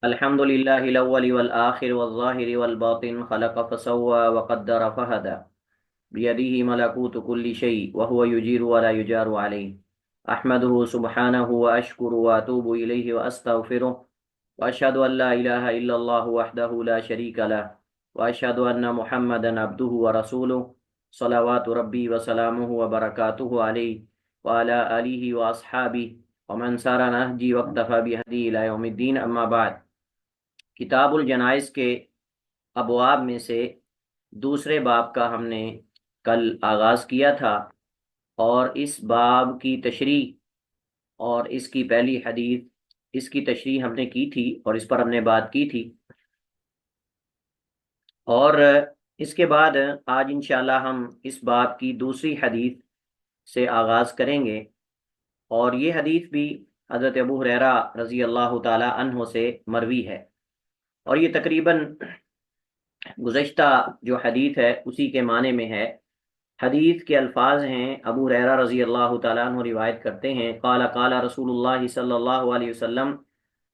الحمد لله الأول والآخر والظاهر والباطن خلق فسوى وقدر فهدى بيده ملكوت كل شيء وهو يجير ولا يجار عليه. أحمده سبحانه وأشكر وأتوب إليه وأستغفره وأشهد أن لا إله إلا الله وحده لا شريك له وأشهد أن محمدا عبده ورسوله صلوات ربي وسلامه وبركاته عليه وعلى آله وأصحابه ومن سار نهجي واقتفى بهدي إلى يوم الدين. أما بعد، کتاب الجنائز کے ابواب میں سے دوسرے باب کا ہم نے کل آغاز کیا تھا، اور اس باب کی تشریح اور اس کی پہلی حدیث، اس کی تشریح ہم نے کی تھی اور اس پر ہم نے بات کی تھی. اور اس کے بعد آج انشاءاللہ ہم اس باب کی دوسری حدیث سے آغاز کریں گے، اور یہ حدیث بھی حضرت ابو ہریرہ رضی اللہ تعالی عنہ سے مروی ہے، اور یہ تقریباً گزشتہ جو حدیث ہے اسی کے معنی میں ہے. حدیث کے الفاظ ہیں، ابو ہریرہ رضی اللہ تعالیٰ عنہ روایت کرتے ہیں، قال قال رسول اللہ صلی اللہ علیہ وسلم،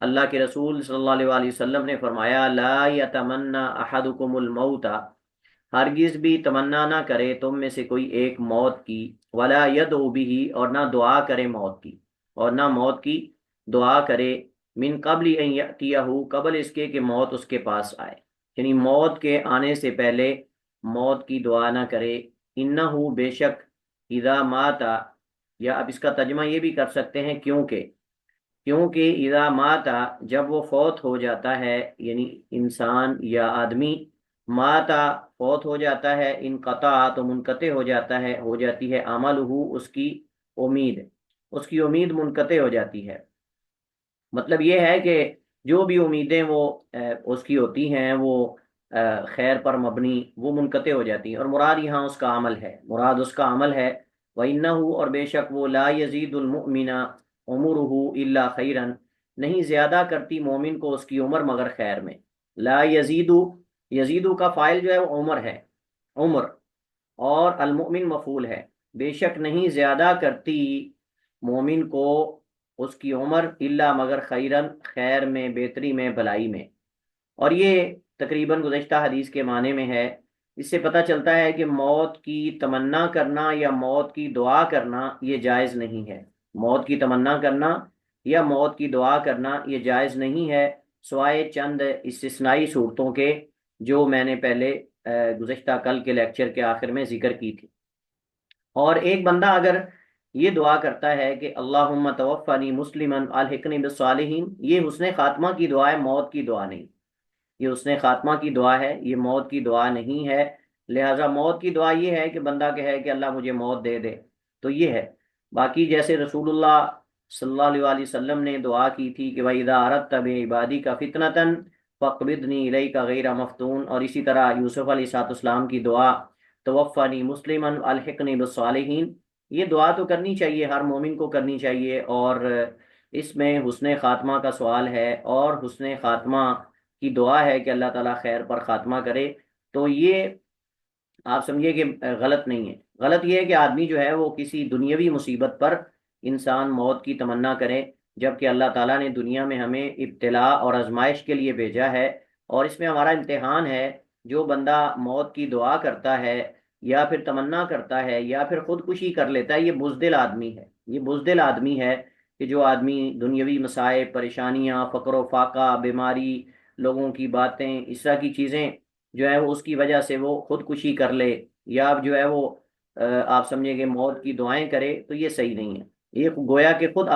اللہ کے رسول صلی اللہ علیہ وسلم نے فرمایا، لا یتمنى احدکم الموت، ہرگز بھی تمنا نہ کرے تم میں سے کوئی ایک موت کی، ولا یدعو به، اور نہ دعا کرے موت کی، اور نہ موت کی دعا کرے، من قبل ان یأتیہ، قبل اس کے کہ موت اس کے پاس آئے، یعنی موت کے آنے سے پہلے موت کی دعا نہ کرے. انہو، بے شک، اذا ماتا، یا اب اس کا ترجمہ یہ بھی کر سکتے ہیں کیونکہ اذا ماتا، جب وہ فوت ہو جاتا ہے، یعنی انسان یا آدمی، ماتا فوت ہو جاتا ہے، انقطع تو منقطع ہو جاتا ہے، ہو جاتی ہے، عملہ، اس کی امید منقطع ہو جاتی ہے. مطلب یہ ہے کہ جو بھی امیدیں وہ اس کی ہوتی ہیں، وہ خیر پر مبنی، وہ منقطع ہو جاتی ہیں، اور مراد یہاں اس کا عمل ہے، مراد اس کا عمل ہے. وَإِنَّهُ، اور بے شک وہ، لا یزید المؤمن عمرہ الا خیرا، نہیں زیادہ کرتی مومن کو اس کی عمر مگر خیر میں. لا یزید، یزید کا فائل جو ہے وہ عمر ہے، عمر، اور المؤمن مفعول ہے. بے شک نہیں زیادہ کرتی مومن کو اس کی عمر، الا مگر خیرن، خیر میں، بہتری میں، بھلائی میں. اور یہ تقریباً گزشتہ حدیث کے معنی میں ہے. اس سے پتہ چلتا ہے کہ موت کی تمنا کرنا یا موت کی دعا کرنا یہ جائز نہیں ہے. موت کی تمنا کرنا یا موت کی دعا کرنا یہ جائز نہیں ہے، سوائے چند استثنائی صورتوں کے، جو میں نے پہلے گزشتہ کل کے لیکچر کے آخر میں ذکر کی تھی. اور ایک بندہ اگر یہ دعا کرتا ہے کہ اللہم توفنی مسلما الحقنی بالصالحین، یہ حسن خاتمہ کی دعا ہے، موت کی دعا نہیں. یہ حسن خاتمہ کی دعا ہے، یہ موت کی دعا نہیں ہے. لہٰذا موت کی دعا یہ ہے کہ بندہ کہے کہ اللہ مجھے موت دے دے، تو یہ ہے. باقی جیسے رسول اللہ صلی اللہ علیہ وسلم نے دعا کی تھی کہ وَإِذَا أَرَدْتَ بِعِبَادِكَ فِتْنَةً فَاقْبِضْنِي إِلَيْكَ غَيْرَ مَفْتُونٍ، اور اسی طرح یوسف علیہ السلام کی دعا توفنی مسلما الحقنی بالصالحین، یہ دعا تو کرنی چاہیے، ہر مومن کو کرنی چاہیے. اور اس میں حسن خاتمہ کا سوال ہے، اور حسن خاتمہ کی دعا ہے کہ اللہ تعالیٰ خیر پر خاتمہ کرے. تو یہ آپ سمجھیے کہ غلط نہیں ہے. غلط یہ ہے کہ آدمی جو ہے وہ کسی دنیاوی مصیبت پر انسان موت کی تمنا کرے، جبکہ اللہ تعالیٰ نے دنیا میں ہمیں ابتلاء اور آزمائش کے لیے بھیجا ہے، اور اس میں ہمارا امتحان ہے. جو بندہ موت کی دعا کرتا ہے یا پھر تمنا کرتا ہے یا پھر خودکشی کر لیتا ہے، یہ بزدل آدمی ہے. یہ بزدل آدمی ہے کہ جو آدمی دنیاوی مسائل، پریشانیاں، فقر و فاقہ، بیماری، لوگوں کی باتیں، اس طرح کی چیزیں جو ہے وہ اس کی وجہ سے وہ خودکشی کر لے، یا جو ہے وہ آپ سمجھیں کہ موت کی دعائیں کرے، تو یہ صحیح نہیں ہے. یہ گویا کہ خود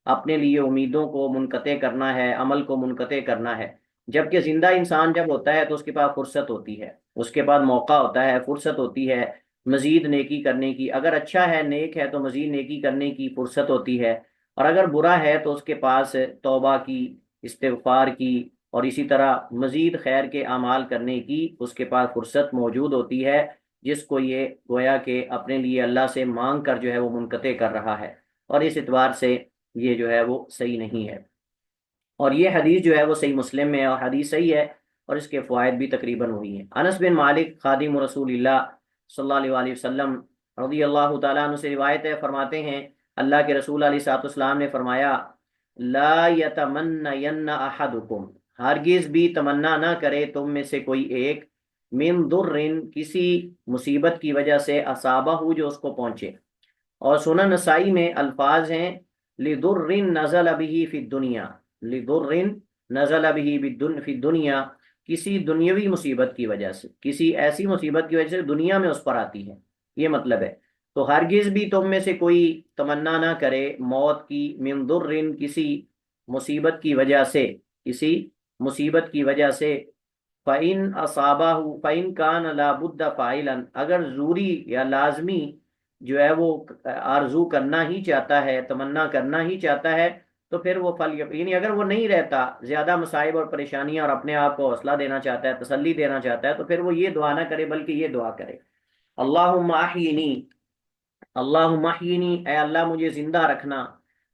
اپنے لیے امیدوں کو منقطع کرنا ہے، عمل کو منقطع کرنا ہے. جبکہ زندہ انسان جب ہوتا ہے تو اس کے پاس فرصت ہوتی ہے، اس کے بعد موقع ہوتا ہے، فرصت ہوتی ہے مزید نیکی کرنے کی. اگر اچھا ہے، نیک ہے، تو مزید نیکی کرنے کی فرصت ہوتی ہے، اور اگر برا ہے تو اس کے پاس توبہ کی، استغفار کی، اور اسی طرح مزید خیر کے اعمال کرنے کی اس کے پاس فرصت موجود ہوتی ہے، جس کو یہ گویا کہ اپنے لیے اللہ سے مانگ کر جو ہے وہ منقطع کر رہا ہے. اور اس اعتبار سے یہ جو ہے وہ صحیح نہیں ہے. اور یہ حدیث جو ہے وہ صحیح مسلم میں ہے، اور حدیث صحیح ہے، اور اس کے فوائد بھی تقریباً وہی ہیں. انس بن مالک خادم رسول اللہ صلی اللہ علیہ وسلم رضی اللہ تعالیٰ عنہ سے روایت ہے، فرماتے ہیں اللہ کے رسول علیہ الصلوۃ والسلام نے فرمایا، لا یتمنین احدکم، ہرگز بھی تمنا نہ کرے تم میں سے کوئی ایک، من ضر، کسی مصیبت کی وجہ سے، اصابہ ہو جو اس کو پہنچے۔ اور سنن نسائی میں الفاظ ہیں لضر نزل به فی الدنیا، لضر نزل به فی الدنیا، کسی دنیاوی مصیبت کی وجہ سے، کسی ایسی مصیبت کی وجہ سے دنیا میں اس پر آتی ہے، یہ مطلب ہے۔ تو ہرگز بھی تم میں سے کوئی تمنا نہ کرے موت کی، من ضر، کسی مصیبت کی وجہ سے، کسی مصیبت کی وجہ سے، فَإِنْ أَصَابَهُ فَإِنْ كَانَ لَا بُدَّ فَاعِلًا، اگر ضروری یا لازمی جو ہے وہ آرزو کرنا ہی چاہتا ہے، تمنا کرنا ہی چاہتا ہے، تو پھر وہ فل، یعنی اگر وہ نہیں رہتا، زیادہ مصائب اور پریشانیاں، اور اپنے آپ کو حوصلہ دینا چاہتا ہے، تسلی دینا چاہتا ہے، تو پھر وہ یہ دعا نہ کرے بلکہ یہ دعا کرے، اللہم احیینی، اللہم احیینی، اے اللہ مجھے زندہ رکھنا،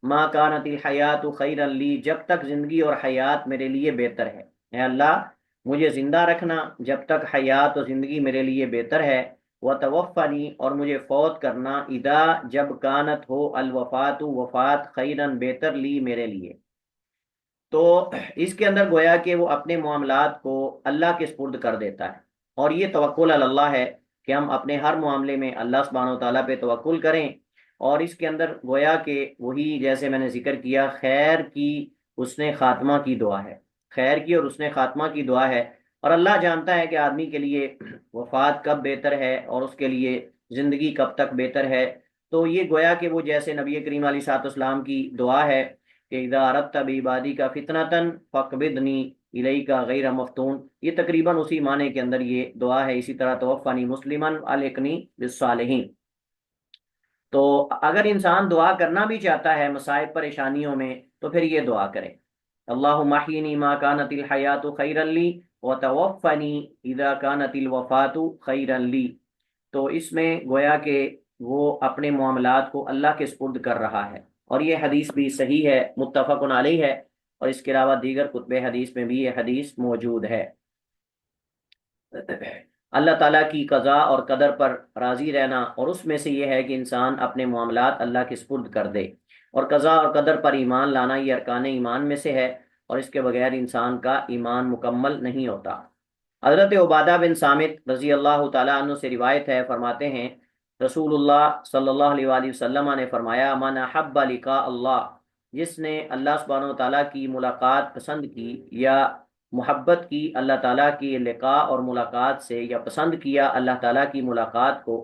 ما کانت الحیات خیرا لی، جب تک زندگی اور حیات میرے لیے بہتر ہے، اے اللہ مجھے زندہ رکھنا جب تک حیات و زندگی میرے لیے بہتر ہے، وتوفنی، اور مجھے فوت کرنا، اذا، جب کانت ہو، الوفات، وفات، خیرن، بہتر، لی، میرے لیے۔ تو اس کے اندر گویا کہ وہ اپنے معاملات کو اللہ کے سپرد کر دیتا ہے، اور یہ توکل علی اللہ ہے کہ ہم اپنے ہر معاملے میں اللہ سبحانہ و تعالیٰ پہ توکل کریں، اور اس کے اندر گویا کہ وہی جیسے میں نے ذکر کیا، خیر کی اس نے خاتمہ کی دعا ہے، خیر کی اور اس نے خاتمہ کی دعا ہے، اور اللہ جانتا ہے کہ آدمی کے لیے وفات کب بہتر ہے اور اس کے لیے زندگی کب تک بہتر ہے۔ تو یہ گویا کہ وہ جیسے نبی کریم علیہ الصلوۃ والسلام کی دعا ہے کہ اذا اردت بعبادی کا فتنتن فقبضنی الیک غیر مفتون، یہ تقریباً اسی معنی کے اندر یہ دعا ہے۔ اسی طرح توفنی مسلمن الحقنی بالصالحین۔ تو اگر انسان دعا کرنا بھی چاہتا ہے مصائب پریشانیوں میں تو پھر یہ دعا کرے، اللہم احیینی ما کانت الحیات خیرا لی، وتوفنی اذا کانت الوفات خیرا لی۔ تو اس میں گویا کہ وہ اپنے معاملات کو اللہ کے سپرد کر رہا ہے، اور یہ حدیث بھی صحیح ہے، متفق علیہ ہے، اور اس کے علاوہ دیگر کتب حدیث میں بھی یہ حدیث موجود ہے۔ اللہ تعالیٰ کی قضاء اور قدر پر راضی رہنا، اور اس میں سے یہ ہے کہ انسان اپنے معاملات اللہ کے سپرد کر دے، اور قضاء اور قدر پر ایمان لانا یہ ارکان ایمان میں سے ہے، اور اس کے بغیر انسان کا ایمان مکمل نہیں ہوتا۔ حضرت عبادہ بن صامت رضی اللہ تعالیٰ عنہ سے روایت ہے، فرماتے ہیں رسول اللہ صلی اللہ علیہ وآلہ وسلم نے فرمایا، من احب لقاء اللہ، جس نے اللہ سبحانہ و تعالیٰ کی ملاقات پسند کی یا محبت کی اللہ تعالیٰ کی لقاء اور ملاقات سے، یا پسند کیا اللہ تعالیٰ کی ملاقات کو،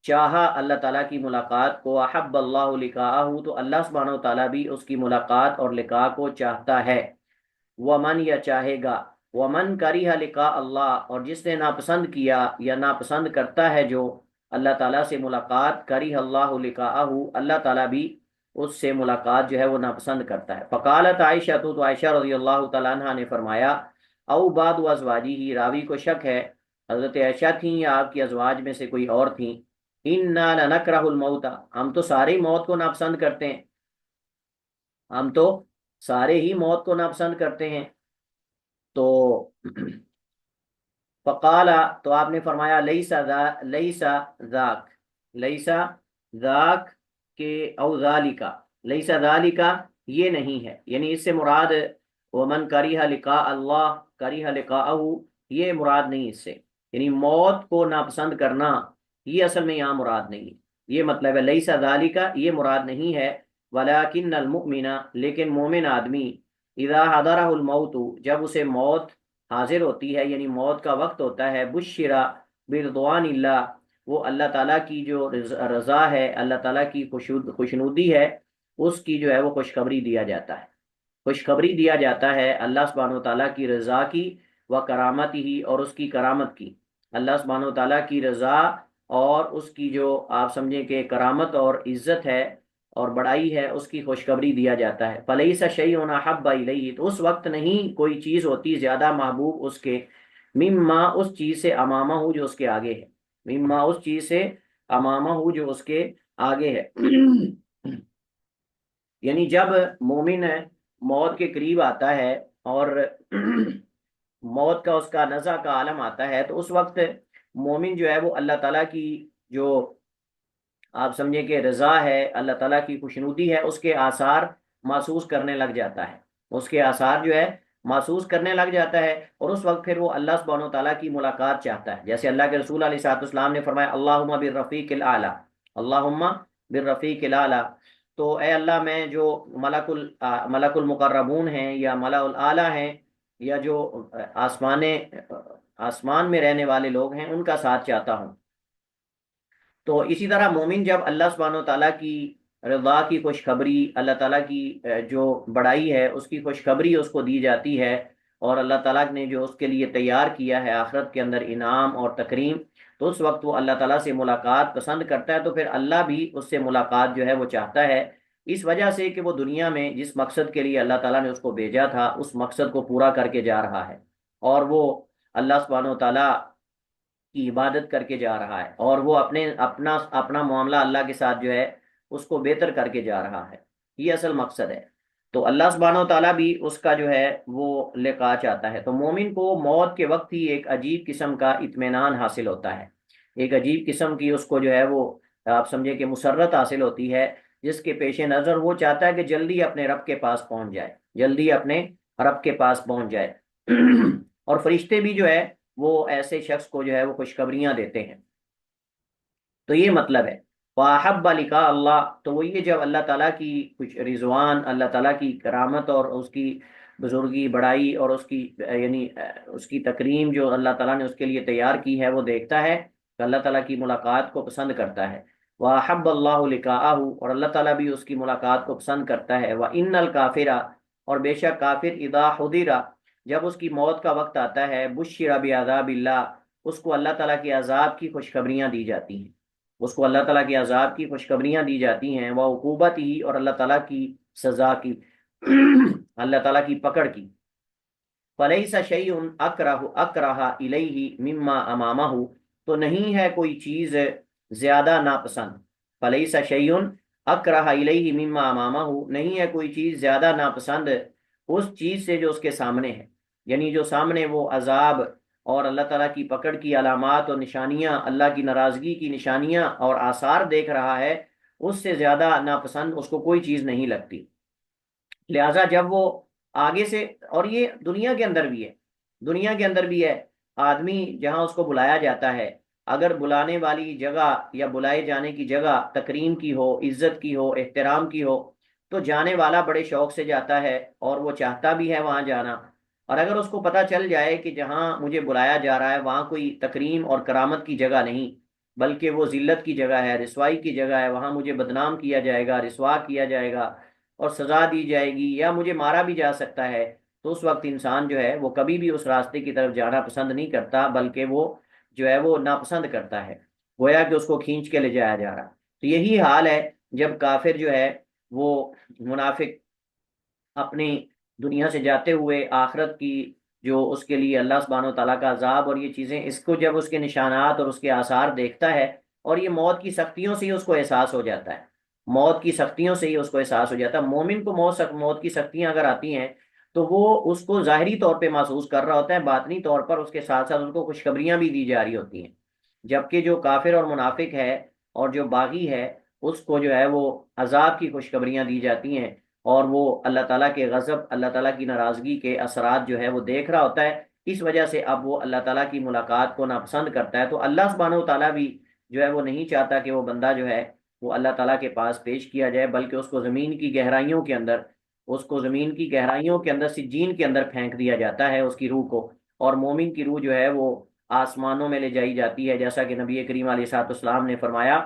چاہا اللہ تعالیٰ کی ملاقات کو، احب اللہ لقاءہ، تو اللہ سبحانہ و تعالیٰ بھی اس کی ملاقات اور لقاء کو چاہتا ہے، ومن، یا چاہے گا، ومن کریہ لقاء اللہ، اور جس نے ناپسند کیا یا ناپسند کرتا ہے جو اللہ تعالیٰ سے ملاقات، کریہ اللہ لقاءہ، اللہ تعالیٰ بھی اس سے ملاقات جو ہے وہ ناپسند کرتا ہے۔ فقالت عائشہ، تو عائشہ رضی اللہ تعالیٰ عنہ نے فرمایا، او بعد ازواجی ہی، راوی کو شک ہے حضرت عائشہ تھیں یا آپ کی ازواج میں سے کوئی اور تھیں، انا لنکرہ الموت، ہم تو سارے ہی موت کو ناپسند کرتے ہیں، ہم تو سارے ہی موت کو ناپسند کرتے ہیں۔ تو فقالا، تو آپ نے فرمایا، لیسا ذاک، لیسا ذاک، کے او ذالکا، لیسا ذالکا، یہ نہیں ہے، یعنی اس سے مراد ومن کریہ لقاء اللہ کریہ لقاءہ، یہ مراد نہیں اس سے، یعنی موت کو ناپسند کرنا یہ اصل میں یہاں مراد نہیں ہے، یہ مطلب ہے لیسا ذالکا، یہ مراد نہیں ہے، ولکن المؤمن، لیکن مومن آدمی، اذا حضرہ الموت، جب اسے موت حاضر ہوتی ہے، یعنی موت کا وقت ہوتا ہے، بشرا برضوان اللہ، وہ اللہ تعالیٰ کی جو رضا ہے، اللہ تعالیٰ کی خوشنودی ہے، اس کی جو ہے وہ خوشخبری دیا جاتا ہے، خوشخبری دیا جاتا ہے اللہ سبحانہ و تعالیٰ کی رضا کی، و کرامت ہی، اور اس کی کرامت کی، اللہ سبحانہ و تعالیٰ کی رضا اور اس کی جو آپ سمجھیں کہ کرامت اور عزت ہے اور بڑائی ہے، اس کی خوشخبری دیا جاتا ہے۔ فَلَيْسَ شَيْءٌ أَحَبَّ إِلَيْهِ، تو اس وقت نہیں کوئی چیز ہوتی زیادہ محبوب اس کے، مما، اس چیز سے، امامہ ہو جو اس کے آگے ہے، مما، اس چیز سے، امامہ ہو جو اس کے آگے ہے۔ یعنی جب مومن موت کے قریب آتا ہے اور موت کا اس کا نزع کا عالم آتا ہے، تو اس وقت مومن جو ہے وہ اللہ تعالیٰ کی جو آپ سمجھیں کہ رضا ہے، اللہ تعالیٰ کی خوشنودی ہے، اس کے آثار محسوس کرنے لگ جاتا ہے، اس کے آثار جو ہے محسوس کرنے لگ جاتا ہے، اور اس وقت پھر وہ اللہ سبحانہ و تعالیٰ کی ملاقات چاہتا ہے، جیسے اللہ کے رسول علیہ الصلوۃ والسلام نے فرمایا اللہم بالرفیق الاعلی، اللہم بالرفیق الاعلی، تو اے اللہ میں جو ملک المقربون ہیں یا ملأ الاعلی ہیں، یا جو آسمان میں رہنے والے لوگ ہیں، ان کا ساتھ چاہتا ہوں۔ تو اسی طرح مومن جب اللہ سبحانہ و تعالیٰ کی رضا کی خوشخبری، اللہ تعالیٰ کی جو بڑائی ہے اس کی خوشخبری اس کو دی جاتی ہے، اور اللہ تعالیٰ نے جو اس کے لیے تیار کیا ہے آخرت کے اندر انعام اور تکریم، تو اس وقت وہ اللہ تعالیٰ سے ملاقات پسند کرتا ہے، تو پھر اللہ بھی اس سے ملاقات جو ہے وہ چاہتا ہے، اس وجہ سے کہ وہ دنیا میں جس مقصد کے لیے اللہ تعالیٰ نے اس کو بھیجا تھا اس مقصد کو پورا کر کے جا رہا ہے، اور وہ اللہ سبحانہ و تعالیٰ کی عبادت کر کے جا رہا ہے، اور وہ اپنا معاملہ اللہ کے ساتھ جو ہے اس کو بہتر کر کے جا رہا ہے، یہ اصل مقصد ہے۔ تو اللہ سبحانہ و تعالیٰ بھی اس کا جو ہے وہ لقاء چاہتا ہے، تو مومن کو موت کے وقت ہی ایک عجیب قسم کا اطمینان حاصل ہوتا ہے، ایک عجیب قسم کی اس کو جو ہے وہ آپ سمجھے کہ مسرت حاصل ہوتی ہے، جس کے پیش نظر وہ چاہتا ہے کہ جلدی اپنے رب کے پاس پہنچ جائے، جلدی اپنے رب کے پاس پہنچ جائے اور فرشتے بھی جو ہے وہ ایسے شخص کو جو ہے وہ خوشخبریاں دیتے ہیں۔ تو یہ مطلب ہے وَأَحَبَّ لِقَاءَ اللہ، تو وہ یہ جب اللہ تعالیٰ کی کچھ رضوان، اللہ تعالیٰ کی کرامت اور اس کی بزرگی بڑائی اور اس کی یعنی اس کی تکریم جو اللہ تعالیٰ نے اس کے لیے تیار کی ہے وہ دیکھتا ہے، تو اللہ تعالیٰ کی ملاقات کو پسند کرتا ہے۔ وَأَحَبَّ اللَّهُ لِقَاءَهُ، اور اللہ تعالیٰ بھی اس کی ملاقات کو پسند کرتا ہے۔ وَإِنَّ الْكَافِرَ، اور بے شک کافر اذا حضر، جب اس کی موت کا وقت آتا ہے، بشر بعذاب اللہ، اس کو اللہ تعالیٰ کے عذاب کی خوشخبریاں دی جاتی ہیں، اس کو اللہ تعالیٰ کے عذاب کی خوشخبریاں دی جاتی ہیں، وہ عقوبت ہی، اور اللہ تعالیٰ کی سزا کی اللہ تعالیٰ کی پکڑ کی۔ فلیس شیء اکرہ الیہ مما امامہ، تو نہیں ہے کوئی چیز زیادہ ناپسند، فلیس شیء اکرہ الیہ مما امامہ، نہیں ہے کوئی چیز زیادہ ناپسند اس چیز سے جو اس کے سامنے ہے، یعنی جو سامنے وہ عذاب اور اللہ تعالیٰ کی پکڑ کی علامات اور نشانیاں، اللہ کی ناراضگی کی نشانیاں اور آثار دیکھ رہا ہے، اس سے زیادہ ناپسند اس کو کوئی چیز نہیں لگتی۔ لہٰذا جب وہ آگے سے، اور یہ دنیا کے اندر بھی ہے، دنیا کے اندر بھی ہے، آدمی جہاں اس کو بلایا جاتا ہے، اگر بلانے والی جگہ یا بلائے جانے کی جگہ تکریم کی ہو، عزت کی ہو، احترام کی ہو، تو جانے والا بڑے شوق سے جاتا ہے اور وہ چاہتا بھی ہے وہاں جانا، اور اگر اس کو پتہ چل جائے کہ جہاں مجھے بلایا جا رہا ہے وہاں کوئی تکریم اور کرامت کی جگہ نہیں، بلکہ وہ ذلت کی جگہ ہے، رسوائی کی جگہ ہے، وہاں مجھے بدنام کیا جائے گا، رسوا کیا جائے گا اور سزا دی جائے گی، یا مجھے مارا بھی جا سکتا ہے، تو اس وقت انسان جو ہے وہ کبھی بھی اس راستے کی طرف جانا پسند نہیں کرتا، بلکہ وہ جو ہے وہ ناپسند کرتا ہے، گویا کہ اس کو کھینچ کے لے جایا جا رہا۔ تو یہی حال ہے جب کافر جو ہے وہ منافق اپنی دنیا سے جاتے ہوئے آخرت کی جو اس کے لیے اللہ سبحانہ و تعالیٰ کا عذاب اور یہ چیزیں، اس کو جب اس کے نشانات اور اس کے آثار دیکھتا ہے، اور یہ موت کی سختیوں سے ہی اس کو احساس ہو جاتا ہے، موت کی سختیوں سے ہی اس کو احساس ہو جاتا ہے۔ مومن کو موت کی سختیاں اگر آتی ہیں تو وہ اس کو ظاہری طور پہ محسوس کر رہا ہوتا ہے، باطنی طور پر اس کے ساتھ ساتھ اس کو خوشخبریاں بھی دی جا رہی ہوتی ہیں، جبکہ جو کافر اور منافق ہے اور جو باغی ہے اس کو جو ہے وہ عذاب کی خوشخبریاں دی جاتی ہیں، اور وہ اللہ تعالیٰ کے غضب، اللہ تعالیٰ کی ناراضگی کے اثرات جو ہے وہ دیکھ رہا ہوتا ہے، اس وجہ سے اب وہ اللہ تعالیٰ کی ملاقات کو ناپسند کرتا ہے۔ تو اللہ سبحانہ و تعالیٰ بھی جو ہے وہ نہیں چاہتا کہ وہ بندہ جو ہے وہ اللہ تعالیٰ کے پاس پیش کیا جائے، بلکہ اس کو زمین کی گہرائیوں کے اندر، اس کو زمین کی گہرائیوں کے اندر سجین کے اندر پھینک دیا جاتا ہے اس کی روح کو، اور مومن کی روح جو ہے وہ آسمانوں میں لے جائی جاتی ہے، جیسا کہ نبی کریم علیہ الصلوۃ والسلام نے فرمایا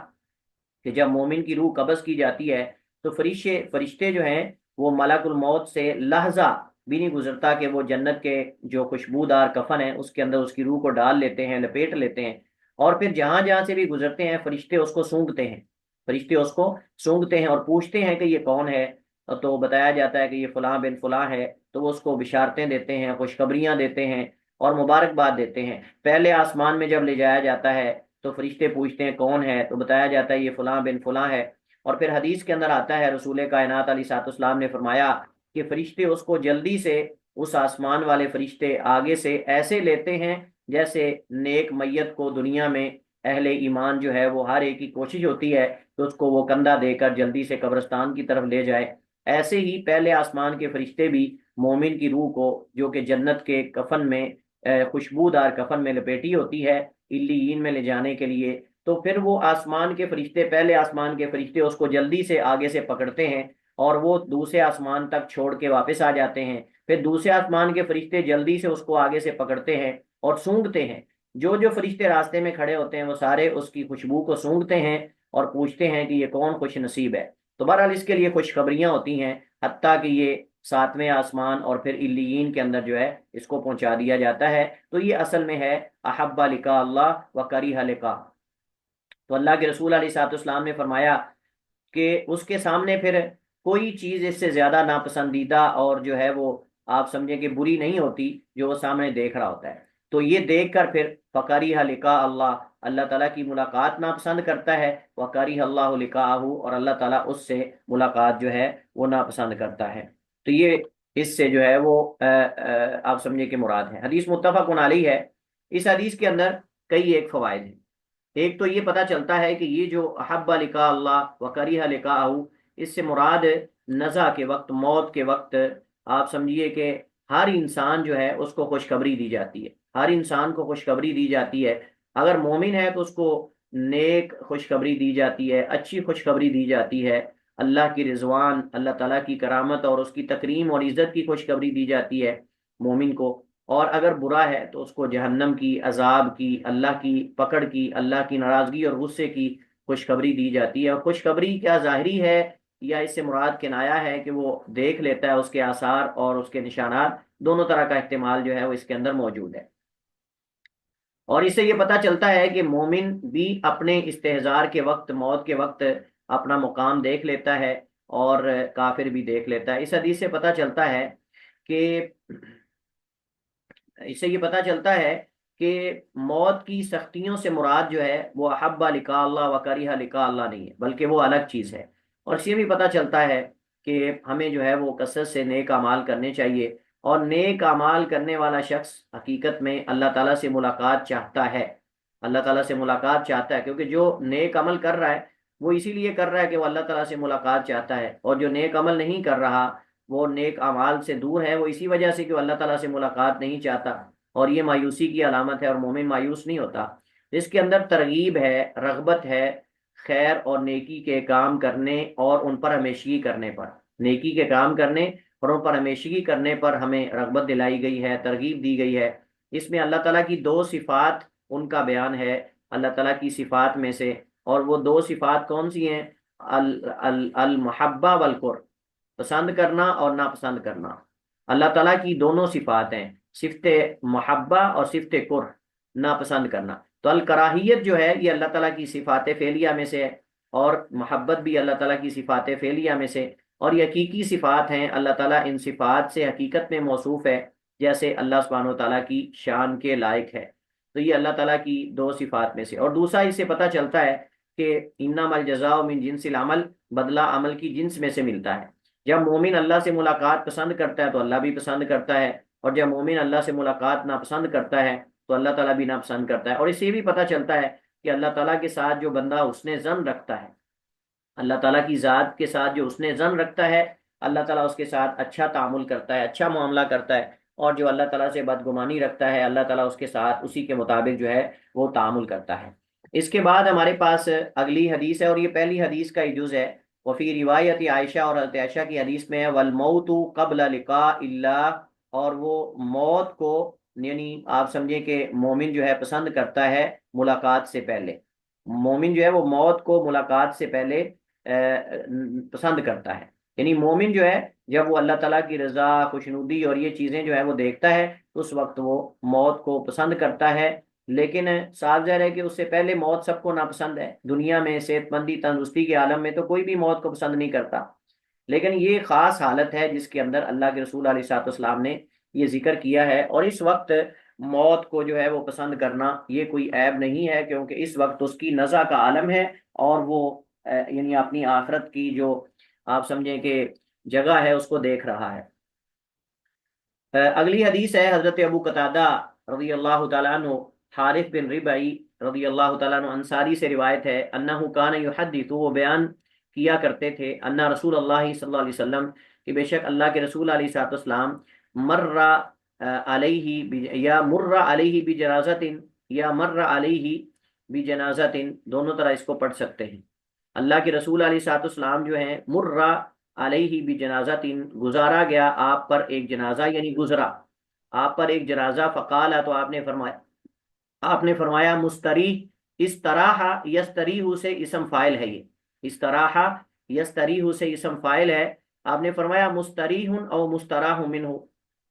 کہ جب مومن کی روح قبض کی جاتی ہے تو فرشتے جو ہیں وہ ملک الموت سے لحظہ بھی نہیں گزرتا کہ وہ جنت کے جو خوشبودار کفن ہے اس کے اندر اس کی روح کو ڈال لیتے ہیں، لپیٹ لیتے ہیں، اور پھر جہاں جہاں سے بھی گزرتے ہیں فرشتے اس کو سونگتے ہیں، فرشتے اس کو سونگتے ہیں اور پوچھتے ہیں کہ یہ کون ہے، تو بتایا جاتا ہے کہ یہ فلاں بن فلاں ہے، تو وہ اس کو بشارتیں دیتے ہیں، خوشخبریاں دیتے ہیں اور مبارکباد دیتے ہیں۔ پہلے آسمان میں جب لے جایا جاتا ہے تو فرشتے پوچھتے ہیں کون ہے، تو بتایا جاتا ہے یہ فلاں بن فلاں ہے، اور پھر حدیث کے اندر آتا ہے رسول کائنات علیہ الصلوۃ والسلام نے فرمایا کہ فرشتے اس کو جلدی سے، اس آسمان والے فرشتے آگے سے ایسے لیتے ہیں جیسے نیک میت کو دنیا میں اہل ایمان جو ہے وہ ہر ایک کی کوشش ہوتی ہے کہ اس کو وہ کندھا دے کر جلدی سے قبرستان کی طرف لے جائے، ایسے ہی پہلے آسمان کے فرشتے بھی مومن کی روح کو، جو کہ جنت کے کفن میں خوشبودار کفن میں لپیٹی ہوتی ہے علیین میں لے جانے کے لیے، تو پھر وہ آسمان کے فرشتے، پہلے آسمان کے فرشتے اس کو جلدی سے آگے سے پکڑتے ہیں اور وہ دوسرے آسمان تک چھوڑ کے واپس آ جاتے ہیں۔ پھر دوسرے آسمان کے فرشتے جلدی سے اس کو آگے سے پکڑتے ہیں اور سونگھتے ہیں۔ جو فرشتے راستے میں کھڑے ہوتے ہیں وہ سارے اس کی خوشبو کو سونگھتے ہیں اور پوچھتے ہیں کہ یہ کون خوش نصیب ہے۔ تو بہرحال اس کے لیے خوشخبریاں ہوتی ہیں، حتیٰ کہ یہ ساتویں آسمان اور پھر علیین کے اندر جو ہے اس کو پہنچا دیا جاتا ہے۔ تو یہ اصل میں ہے احب لقاء اللہ و کریہ لقاء۔ تو اللہ کے رسول علیہ الصلوۃ والسلام نے فرمایا کہ اس کے سامنے پھر کوئی چیز اس سے زیادہ ناپسندیدہ اور جو ہے وہ آپ سمجھیں کہ بری نہیں ہوتی جو وہ سامنے دیکھ رہا ہوتا ہے۔ تو یہ دیکھ کر پھر فقریہ لقاء اللہ، اللہ تعالیٰ کی ملاقات ناپسند کرتا ہے، وقریہ اللہ لقاءہ، اور اللہ تعالیٰ اس سے ملاقات جو ہے وہ ناپسند کرتا ہے۔ تو یہ اس سے جو ہے وہ آپ سمجھے کہ مراد ہے۔ حدیث متفق علیہ ہے۔ اس حدیث کے اندر کئی ایک فوائد ہیں۔ ایک تو یہ پتہ چلتا ہے کہ یہ جو احب لقاء اللہ وکریہ لقاءہ، اس سے مراد نزع کے وقت، موت کے وقت آپ سمجھیے کہ ہر انسان جو ہے اس کو خوشخبری دی جاتی ہے، ہر انسان کو خوشخبری دی جاتی ہے۔ اگر مومن ہے تو اس کو نیک خوشخبری دی جاتی ہے، اچھی خوشخبری دی جاتی ہے، اللہ کی رضوان، اللہ تعالیٰ کی کرامت اور اس کی تکریم اور عزت کی خوشخبری دی جاتی ہے مومن کو۔ اور اگر برا ہے تو اس کو جہنم کی، عذاب کی، اللہ کی پکڑ کی، اللہ کی ناراضگی اور غصے کی خوشخبری دی جاتی ہے۔ اور خوشخبری کیا ظاہری ہے یا اس سے مراد کنایا ہے کہ وہ دیکھ لیتا ہے اس کے آثار اور اس کے نشانات، دونوں طرح کا احتمال جو ہے وہ اس کے اندر موجود ہے۔ اور اس سے یہ پتہ چلتا ہے کہ مومن بھی اپنے استحضار کے وقت، موت کے وقت اپنا مقام دیکھ لیتا ہے اور کافر بھی دیکھ لیتا ہے۔ اس حدیث سے پتہ چلتا ہے کہ اس سے یہ پتہ چلتا ہے کہ موت کی سختیوں سے مراد جو ہے وہ احب لقاء اللہ و کریہ لقاء اللہ نہیں ہے، بلکہ وہ الگ چیز ہے۔ اور اس سے بھی پتہ چلتا ہے کہ ہمیں جو ہے وہ کثرت سے نیک اعمال کرنے چاہیے، اور نیک اعمال کرنے والا شخص حقیقت میں اللہ تعالیٰ سے ملاقات چاہتا ہے، اللہ تعالیٰ سے ملاقات چاہتا ہے، کیونکہ جو نیک عمل کر رہا ہے وہ اسی لیے کر رہا ہے کہ وہ اللہ تعالیٰ سے ملاقات چاہتا ہے، اور جو نیک عمل نہیں کر رہا، وہ نیک اعمال سے دور ہے، وہ اسی وجہ سے کہ وہ اللہ تعالیٰ سے ملاقات نہیں چاہتا، اور یہ مایوسی کی علامت ہے، اور مومن مایوس نہیں ہوتا۔ اس کے اندر ترغیب ہے، رغبت ہے خیر اور نیکی کے کام کرنے اور ان پر ہمیشگی کرنے پر، نیکی کے کام کرنے اور ان پر ہمیشگی کرنے پر ہمیں رغبت دلائی گئی ہے، ترغیب دی گئی ہے۔ اس میں اللہ تعالیٰ کی دو صفات ان کا بیان ہے، اللہ تعالیٰ کی صفات میں سے، اور وہ دو صفات کون سی ہیں؟ المحبہ والکر، پسند کرنا اور ناپسند کرنا۔ اللہ تعالیٰ کی دونوں صفات ہیں، صفت محبہ اور صفت کر، ناپسند کرنا۔ تو الکراہیت جو ہے یہ اللہ تعالیٰ کی صفات فعلیہ میں سے ہے، اور محبت بھی اللہ تعالیٰ کی صفات فعلیہ میں سے، اور یہ حقیقی صفات ہیں۔ اللہ تعالیٰ ان صفات سے حقیقت میں موصوف ہے، جیسے اللہ سبحانہ و تعالیٰ کی شان کے لائق ہے۔ تو یہ اللہ تعالیٰ کی دو صفات میں سے۔ اور دوسرا اس سے پتہ چلتا ہے کہ انما الجزاء من جنس العمل، بدلہ عمل کی جنس میں سے ملتا ہے۔ جب مومن اللہ سے ملاقات پسند کرتا ہے تو اللہ بھی پسند کرتا ہے، اور جب مومن اللہ سے ملاقات ناپسند کرتا ہے تو اللہ تعالیٰ بھی ناپسند کرتا ہے۔ اور اس سے بھی پتہ چلتا ہے کہ اللہ تعالیٰ کے ساتھ جو بندہ حسن ظن رکھتا ہے، اللہ تعالیٰ کی ذات کے ساتھ جو حسن ظن رکھتا ہے، اللہ تعالیٰ اس کے ساتھ اچھا تعامل کرتا ہے، اچھا معاملہ کرتا ہے، اور جو اللہ تعالیٰ سے بدگمانی رکھتا ہے، اللہ تعالیٰ اس کے ساتھ اسی کے مطابق جو ہے وہ تعامل کرتا ہے۔ اس کے بعد ہمارے پاس اگلی حدیث ہے، اور یہ پہلی حدیث کا ہی جز ہے۔ وفی روایت عائشہ، اور حضرت عائشہ کی حدیث میں ہے والموت قبل لقاء اللہ، اور وہ موت کو، یعنی آپ سمجھیں کہ مومن جو ہے پسند کرتا ہے ملاقات سے پہلے، مومن جو ہے وہ موت کو ملاقات سے پہلے پسند کرتا ہے۔ یعنی مومن جو ہے جب وہ اللہ تعالیٰ کی رضا، خوشنودی اور یہ چیزیں جو ہے وہ دیکھتا ہے، اس وقت وہ موت کو پسند کرتا ہے۔ لیکن صاف ظاہر ہے کہ اس سے پہلے موت سب کو ناپسند ہے، دنیا میں صحت مندی تندرستی کے عالم میں تو کوئی بھی موت کو پسند نہیں کرتا، لیکن یہ خاص حالت ہے جس کے اندر اللہ کے رسول علیہ الصلوۃ والسلام نے یہ ذکر کیا ہے۔ اور اس وقت موت کو جو ہے وہ پسند کرنا یہ کوئی عیب نہیں ہے، کیونکہ اس وقت اس کی نزع کا عالم ہے، اور وہ یعنی اپنی آخرت کی جو آپ سمجھیں کہ جگہ ہے اس کو دیکھ رہا ہے۔ اگلی حدیث ہے حضرت ابو قتادہ رضی اللہ تعالیٰ عنہ، حارث بن ربعی رضی اللہ تعالیٰ عنہ انصاری سے روایت ہے، انہ کان یحدث، وہ بیان کیا کرتے تھے، ان رسول اللہ صلی اللہ علیہ وسلم، کہ بے شک اللہ کے رسول علیہ الصلوۃ والسلام، مر یا مر علیہ بجنازۃ، یا مر علیہ بجنازۃ، دونوں طرح اس کو پڑھ سکتے ہیں۔ اللہ کے رسول علیہ الصلوۃ والسلام جو ہیں، مر علیہ بجنازۃ، گزارا گیا آپ پر ایک جنازہ، یعنی گزرا آپ پر ایک جنازہ، فقال، تو آپ نے فرمایا مستریح، استراح یستریح سے اسم فاعل ہے، یہ استراح یستریح سے اسم فاعل ہے، آپ نے فرمایا مستریح او مستراح منہ،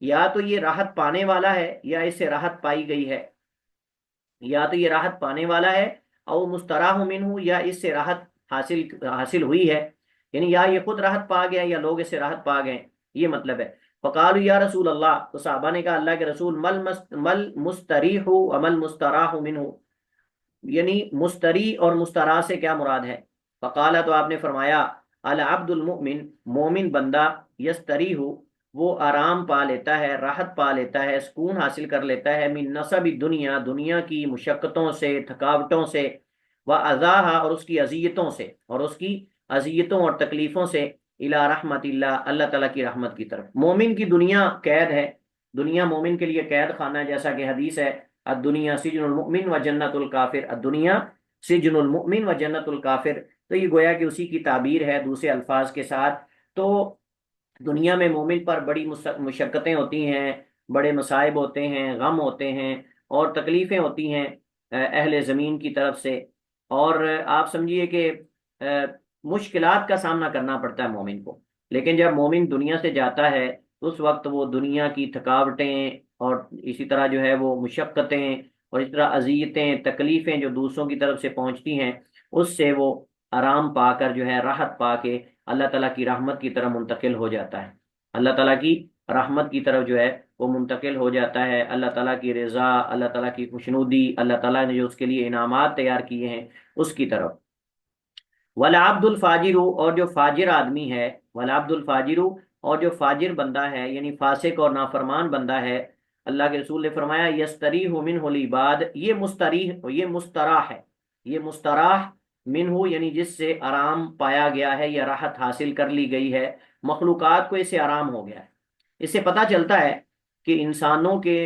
یا تو یہ راحت پانے والا ہے یا اس سے راحت پائی گئی ہے، یا تو یہ راحت پانے والا ہے، او مستراح منہ، یا اس سے راحت حاصل ہوئی ہے، یعنی یا یہ خود راحت پا گیا یا لوگ اس سے راحت پا گئے، یہ مطلب ہے۔ فقالوا یا رسول اللہ، تو صحابہ نے کہا اللہ کے رسول، مل مستریح و مل مستراح منہ، یعنی مستری اور مستراح سے کیا مراد ہے؟ فقال، تو آپ نے فرمایا العبد المؤمن، مومن بندہ، یستریح، وہ آرام پا لیتا ہے، راحت پا لیتا ہے، سکون حاصل کر لیتا ہے، من نصب دنیا، دنیا کی مشقتوں سے، تھکاوٹوں سے، وَأَذَاهَا، اور اس کی اذیتوں سے، اور اس کی اذیتوں اور تکلیفوں سے، الی رحمت اللہ، اللہ تعالیٰ کی رحمت کی طرف۔ مومن کی دنیا قید ہے، دنیا مومن کے لیے قید خانہ ہے، جیسا کہ حدیث ہے، الدنیا سجن المؤمن و جنت الکافر، الدنیا سجن المؤمن و جنت الکافر، تو یہ گویا کہ اسی کی تعبیر ہے دوسرے الفاظ کے ساتھ۔ تو دنیا میں مومن پر بڑی مشقتیں ہوتی ہیں، بڑے مصائب ہوتے ہیں، غم ہوتے ہیں، اور تکلیفیں ہوتی ہیں اہل زمین کی طرف سے، اور آپ سمجھیے کہ مشکلات کا سامنا کرنا پڑتا ہے مومن کو، لیکن جب مومن دنیا سے جاتا ہے تو اس وقت وہ دنیا کی تھکاوٹیں اور اسی طرح جو ہے وہ مشقتیں اور اس طرح اذیتیں، تکلیفیں جو دوسروں کی طرف سے پہنچتی ہیں، اس سے وہ آرام پا کر جو ہے راحت پا کے اللہ تعالیٰ کی رحمت کی طرف منتقل ہو جاتا ہے، اللہ تعالیٰ کی رحمت کی طرف جو ہے وہ منتقل ہو جاتا ہے، اللہ تعالیٰ کی رضا، اللہ تعالیٰ کی خوشنودی، اللہ تعالیٰ نے جو اس کے لیے انعامات تیار کیے ہیں اس کی طرف۔ والعبد الفاجر، اور جو فاجر آدمی ہے، والعبد الفاجر، اور جو فاجر بندہ ہے، یعنی فاسق اور نافرمان بندہ ہے، اللہ کے رسول نے فرمایا یستریح منہ العباد، یہ مستریح، یہ مستراح ہے، یہ مستراح منہ، یعنی جس سے آرام پایا گیا ہے یا راحت حاصل کر لی گئی ہے، مخلوقات کو اس سے آرام ہو گیا ہے۔ اس سے پتہ چلتا ہے کہ انسانوں کے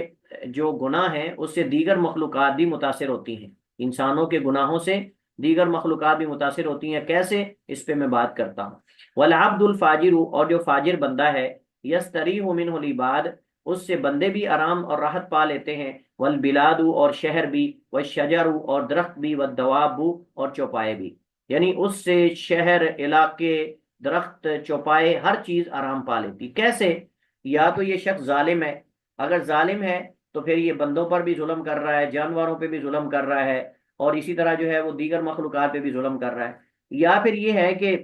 جو گناہ ہیں اس سے دیگر مخلوقات بھی متاثر ہوتی ہیں، انسانوں کے گناہوں سے دیگر مخلوقات بھی متاثر ہوتی ہیں، کیسے؟ اس پہ میں بات کرتا ہوں۔ والعبد الفاجر، اور جو فاجر بندہ ہے، یستریح منہ العباد، اس سے بندے بھی آرام اور راحت پا لیتے ہیں، والبلاد، اور شہر بھی، والشجر، اور درخت بھی، والدواب، اور چوپائے بھی، یعنی اس سے شہر، علاقے، درخت، چوپائے، ہر چیز آرام پا لیتی۔ کیسے؟ یا تو یہ شخص ظالم ہے، اگر ظالم ہے تو پھر یہ بندوں پر بھی ظلم کر رہا ہے، جانوروں پہ بھی ظلم کر رہا ہے، اور اسی طرح جو ہے وہ دیگر مخلوقات پہ بھی ظلم کر رہا ہے۔ یا پھر یہ ہے کہ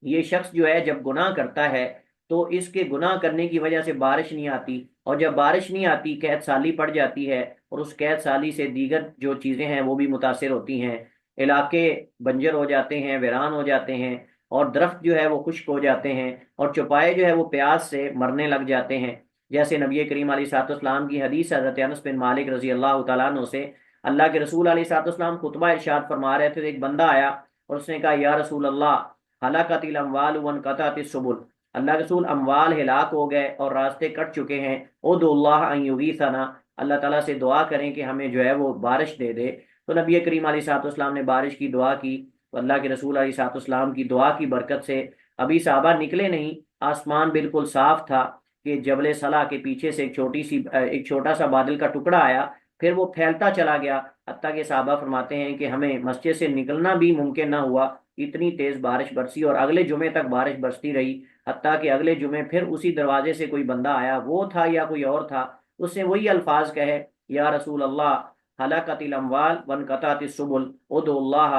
یہ شخص جو ہے جب گناہ کرتا ہے تو اس کے گناہ کرنے کی وجہ سے بارش نہیں آتی، اور جب بارش نہیں آتی قحط سالی پڑ جاتی ہے، اور اس قحط سالی سے دیگر جو چیزیں ہیں وہ بھی متاثر ہوتی ہیں، علاقے بنجر ہو جاتے ہیں، ویران ہو جاتے ہیں، اور درخت جو ہے وہ خشک ہو جاتے ہیں، اور چوپائے جو ہے وہ پیاس سے مرنے لگ جاتے ہیں، جیسے نبی کریم علیہ الصلوۃ والسلام کی حدیث حضرت انس بن مالک رضی اللہ تعالیٰ عنہ سے، اللہ کے رسول علیہ الصلوۃ والسلام خطبہ ارشاد فرما رہے تھے، ایک بندہ آیا اور اس نے کہا یا رسول اللہ، ہلاکت الاموال وانقطعت السبل، اللہ کے رسول اموال ہلاک ہو گئے اور راستے کٹ چکے ہیں، ادعو اللہ ان یغیثنا، اللہ تعالیٰ سے دعا کریں کہ ہمیں جو ہے وہ بارش دے دے۔ تو نبی کریم علیہ الصلوۃ والسلام نے بارش کی دعا کی، تو اللہ کے رسول علیہ الصلوۃ والسلام کی دعا کی برکت سے ابھی صحابہ نکلے نہیں، آسمان بالکل صاف تھا کہ جبل صلا کے پیچھے سے ایک چھوٹا سا بادل کا ٹکڑا آیا، پھر وہ پھیلتا چلا گیا، حتیٰ کہ صحابہ فرماتے ہیں کہ ہمیں مسجد سے نکلنا بھی ممکن نہ ہوا، اتنی تیز بارش برسی، اور اگلے جمعے تک بارش برستی رہی، حتیٰ کہ اگلے جمعے پھر اسی دروازے سے کوئی بندہ آیا، وہ تھا یا کوئی اور تھا، اس نے وہی الفاظ کہے، یا رسول اللہ، ہلاکت الاموال وانقطعت السبل، ادعو اللہ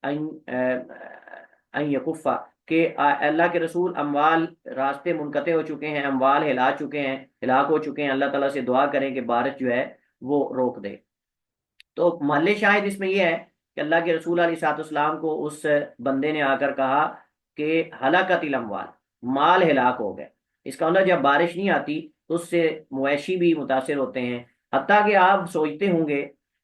ان یکفا، کہ اللہ کے رسول اموال، راستے منقطع ہو چکے ہیں، اموال ہلاک ہو چکے ہیں، اللہ تعالیٰ سے دعا کریں کہ بارش جو ہے وہ روک دے۔ تو محل شاہد اس میں یہ ہے کہ اللہ کے رسول علیہ الصلوۃ والسلام کو اس بندے نے آ کر کہا کہ ہلاکت الاموال، مال ہلاک ہو گئے، اس کا مطلب جب بارش نہیں آتی تو اس سے مویشی بھی متاثر ہوتے ہیں، حتیٰ کہ آپ سوچتے ہوں گے